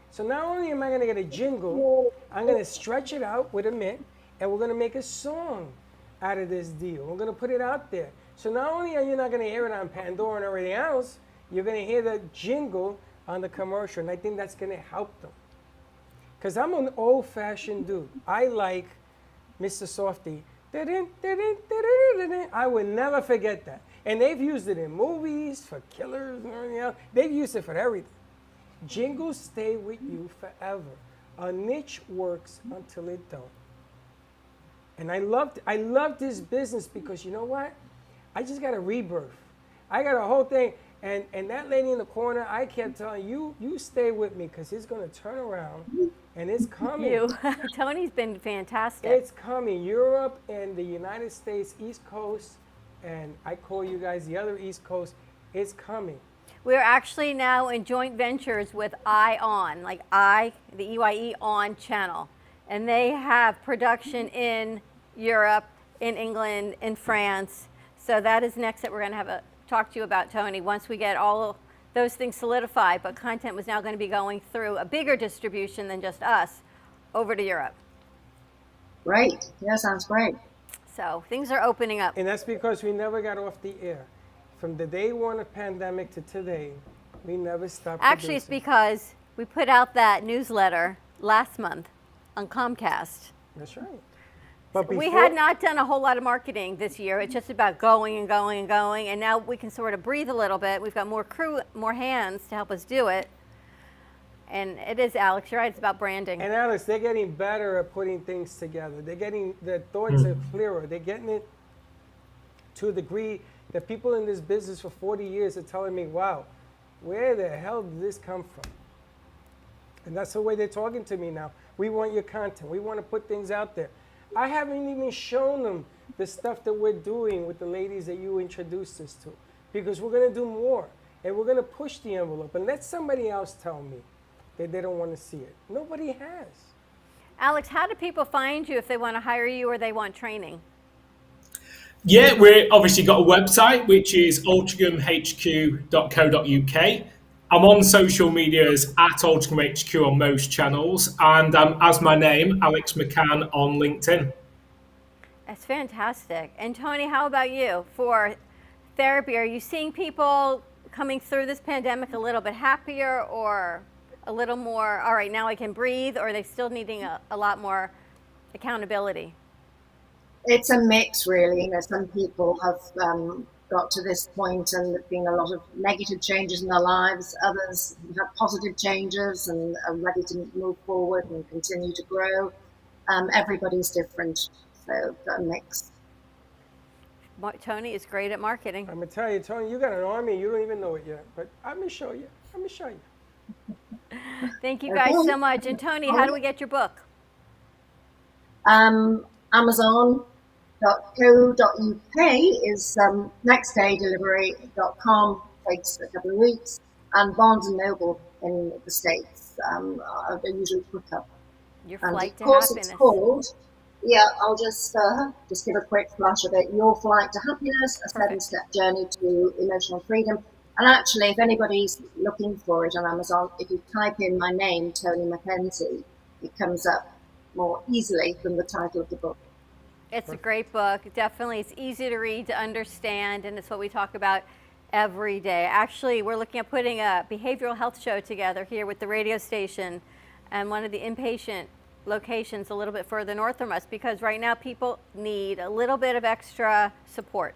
So not only am I going to get a jingle, I'm going to stretch it out with a mitt, and we're going to make a song out of this deal. We're going to put it out there. So not only are you not going to hear it on Pandora and everything else, you're going to hear the jingle on the commercial, and I think that's going to help them. Because I'm an old-fashioned dude. I like Mr. Softy. I would never forget that. And they've used it in movies, for killers, and everything else. They've used it for everything. Jingles stay with you forever. A niche works until it don't. And I love this business because you know what? I just got a rebirth. I got a whole thing. And that lady in the corner, I kept telling you stay with me because it's going to turn around and it's coming. Tony's been fantastic. It's coming. Europe and the United States, East Coast, and I call you guys the other East Coast, it's coming. We're actually now in joint ventures with ION, like the EYE ON channel. And they have production in Europe, in England, in France. So that is next that we're going to have talk to you about, Tony, once we get all those things solidified. But content was now going to be going through a bigger distribution than just us over to Europe. Great. Yeah, sounds great. So things are opening up. And that's because we never got off the air. From the day one of pandemic to today, we never stopped Actually, it's because we put out that newsletter last month on Comcast. That's right. But We before- had not done a whole lot of marketing this year. It's just about going and going and going. And now we can sort of breathe a little bit. We've got more crew, more hands to help us do it. And it is, Alex, you're right, it's about branding. And Alex, they're getting better at putting things together. They're getting, their thoughts are clearer. They're getting it to a degree that people in this business for 40 years are telling me, wow, where the hell did this come from? And that's the way they're talking to me now. We want your content. We want to put things out there. I haven't even shown them the stuff that we're doing with the ladies that you introduced us to, because we're going to do more. And we're going to push the envelope and let somebody else tell me that they don't want to see it. Nobody has. Alex, how do people find you if they want to hire you or they want training? Yeah, we've obviously got a website, which is ultramhq.co.uk. I'm on social medias at UltramHQ on most channels, and as my name, Alex McCann on LinkedIn. That's fantastic. And Tony, how about you? For therapy, are you seeing people coming through this pandemic a little bit happier or a little more, all right, now I can breathe, or are they still needing a lot more accountability? It's a mix, really. You know, some people have got to this point and there's been a lot of negative changes in their lives. Others have positive changes and are ready to move forward and continue to grow. Everybody's different, so a mix. Tony is great at marketing. I'm going to tell you, Tony, you got an army, you don't even know it yet. But I'm going to show you. I'm going to show you. Thank you guys so much. And Tony, how do we get your book? Amazon.co.uk is nextdaydelivery.com, takes a couple of weeks, and Barnes & Noble in the States are usually quicker. Your And Flight of to course Happiness. it's called, I'll just give a quick flash of it, Your Flight to Happiness, a 7-step journey to emotional freedom. And actually, if anybody's looking for it on Amazon, if you type in my name, Tony Mackenzie, it comes up more easily than the title of the book. It's a great book. Definitely, it's easy to read, to understand, and it's what we talk about every day. Actually, we're looking at putting a behavioral health show together here with the radio station and one of the inpatient locations a little bit further north from us, because right now people need a little bit of extra support.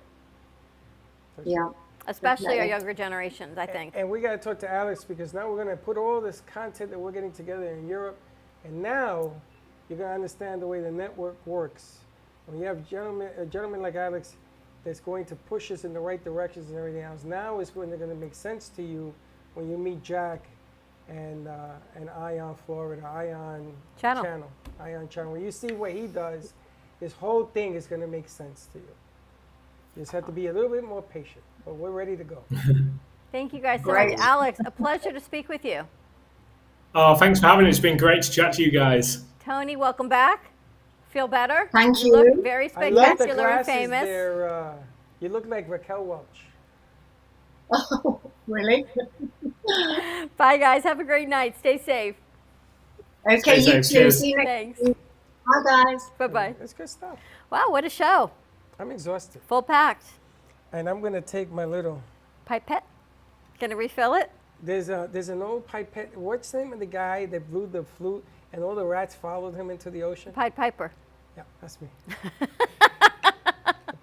Yeah. Especially our Definitely. younger generations, I think. And we got to talk to Alex, because now we're going to put all this content that we're getting together in Europe. And now you're going to understand the way the network works. When you have a gentleman like Alex that's going to push us in the right directions and everything else, now is when they're going to make sense to you when you meet Jack and Ion Florida, Ion Channel. When you see what he does, his whole thing is going to make sense to you. You just have to be a little bit more patient, but we're ready to go. Thank you guys so Great. much. Alex, a pleasure to speak with you. Oh, thanks for having me. It's been great to chat to you guys. Tony, welcome back. Feel better? Thank You you. look very I love the spectacular and glasses famous. there. You look like Raquel Welch. Oh, really? Bye, guys. Have a great night. Stay safe. Okay, Stay you safe. too. Cheers. See you next Thanks. week. Bye, guys. Bye-bye. It's good stuff. Wow, what a show. I'm exhausted. Full packed. And I'm going to take my little... Pipette. Gonna refill it? There's an old pipette. What's the name of the guy that blew the flute and all the rats followed him into the ocean? Pied Piper. Yeah, that's me. The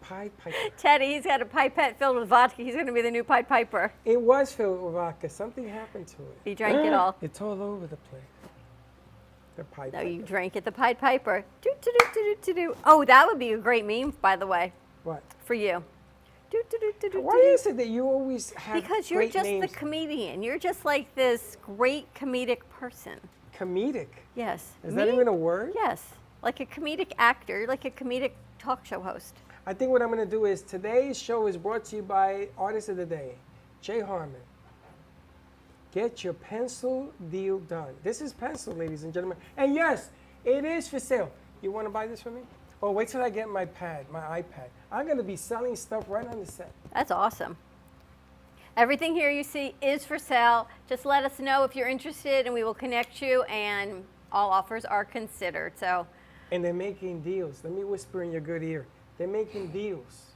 Pied Piper. Teddy, he's got a pipette filled with vodka. He's gonna be the new Pied Piper. It was filled with vodka. Something happened to it. He drank it all. It's all over the place. The Pied No, Piper. you drank it. The Pied Piper. Do, do, do, do, do, do. Oh, that would be a great meme, by the way. What? For you. Do, do, do, do, do, Why do. is it that you always have Because you're great just names? the comedian. You're just like this great comedic person. Comedic? Yes. Is that even a word? Yes. Like a comedic actor, like a comedic talk show host. I think what I'm going to do is today's show is brought to you by Artist of the Day, Jay Harmon. Get your pencil deal done. This is pencil, ladies and gentlemen. And yes, it is for sale. You want to buy this for me? Oh, wait till I get my iPad. I'm going to be selling stuff right on the set. That's awesome. Everything here you see is for sale. Just let us know if you're interested and we will connect you, and all offers are considered. So, And they're making deals. Let me whisper in your good ear. They're making deals.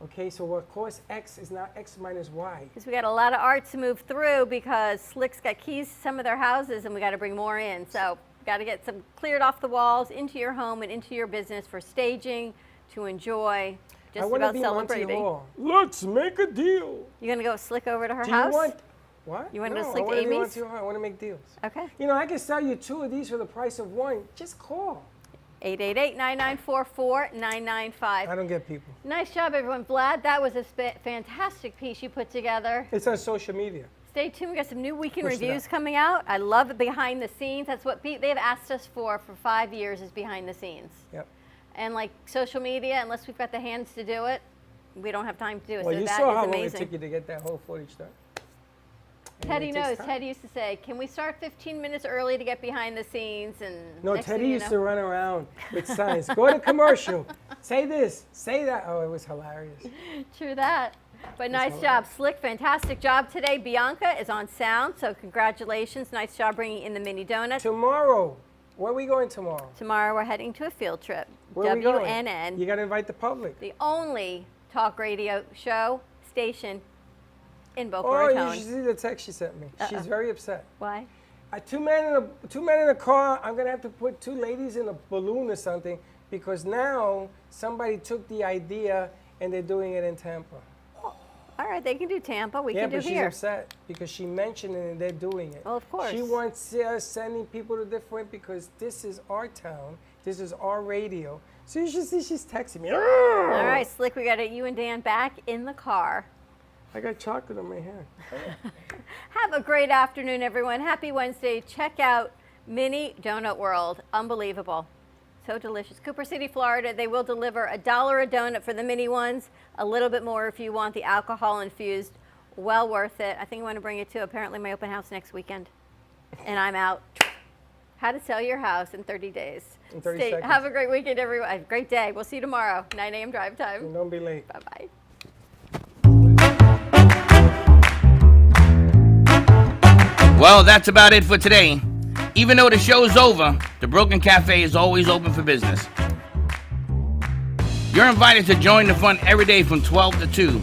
Okay, so what costs X is now X minus Y. because we got a lot of art to move through, because Slick's got keys to some of their houses and we got to bring more in. So Got to get some cleared off the walls into your home and into your business for staging, to enjoy, I just wanna about be Monty celebrating. Hall. Let's make a deal. You gonna go slick over to her Do house? you want what? You want to No, go slick I wanna be Amy's? Monty Hall. I want to make deals. Okay. You know, I can sell you 2 of these for the price of 1. Just call. 888-9944-995. I don't get people. Nice job, everyone. Vlad, that was a fantastic piece you put together. It's on social media. Stay tuned. We got some new weekend Push it reviews out. coming out. I love it behind the scenes. That's what they've asked us for 5 years is behind the scenes. Yep. And like social media, unless we've got the hands to do it, we don't have time to do it. Well, so you that saw is how long it amazing. took you to get that whole footage done. And Teddy it takes knows. time. Teddy used to say, "Can we start 15 minutes early to get behind the scenes?" And No, next Teddy thing you used know- to run around with signs. Go to commercial. Say this. Say that. Oh, it was hilarious. True that. But nice job, Slick. Fantastic job today. Bianca is on sound, so congratulations. Nice job bringing in the mini donuts. Tomorrow. Where are we going tomorrow? Tomorrow we're heading to a field trip. Where are we going? WNN. You got to invite the public. The only talk radio show station in Boca Oh, Raton. you should see the text she sent me. She's very upset. Why? 2 men in a car. I'm gonna have to put 2 ladies in a balloon or something because now somebody took the idea and they're doing it in Tampa. All right, they can do Tampa. We Yeah, can do but she's here. upset because she mentioned it and they're doing it. Well, of course. She wants us sending people to different because this is our town. This is our radio. So you should see she's texting me. All right, Slick, we got you and Dan back in the car. I got chocolate on my hair. Have a great afternoon, everyone. Happy Wednesday. Check out Mini Donut World. Unbelievable. So delicious. Cooper City, Florida. They will deliver $1 a donut for the mini ones. A little bit more if you want the alcohol infused. Well worth it. I think I want to bring it to apparently my open house next weekend. And I'm out. How to sell your house in 30 days. In 30 seconds. Have a great weekend, everyone. A great day. We'll see you tomorrow. 9 a.m. drive time. And don't be late. Bye-bye. Well, that's about it for today. Even though the show's over, the Broken Cafe is always open for business. You're invited to join the fun every day from 12 to 2.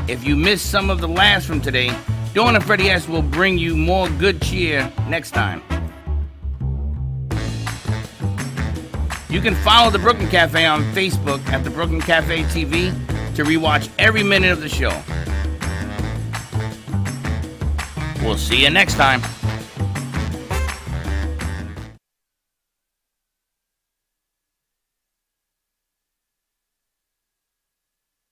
If you missed some of the laughs from today, Dawn and Freddie S will bring you more good cheer next time. You can follow the Brooklyn Cafe on Facebook at the Brooklyn Cafe TV to rewatch every minute of the show. We'll see you next time.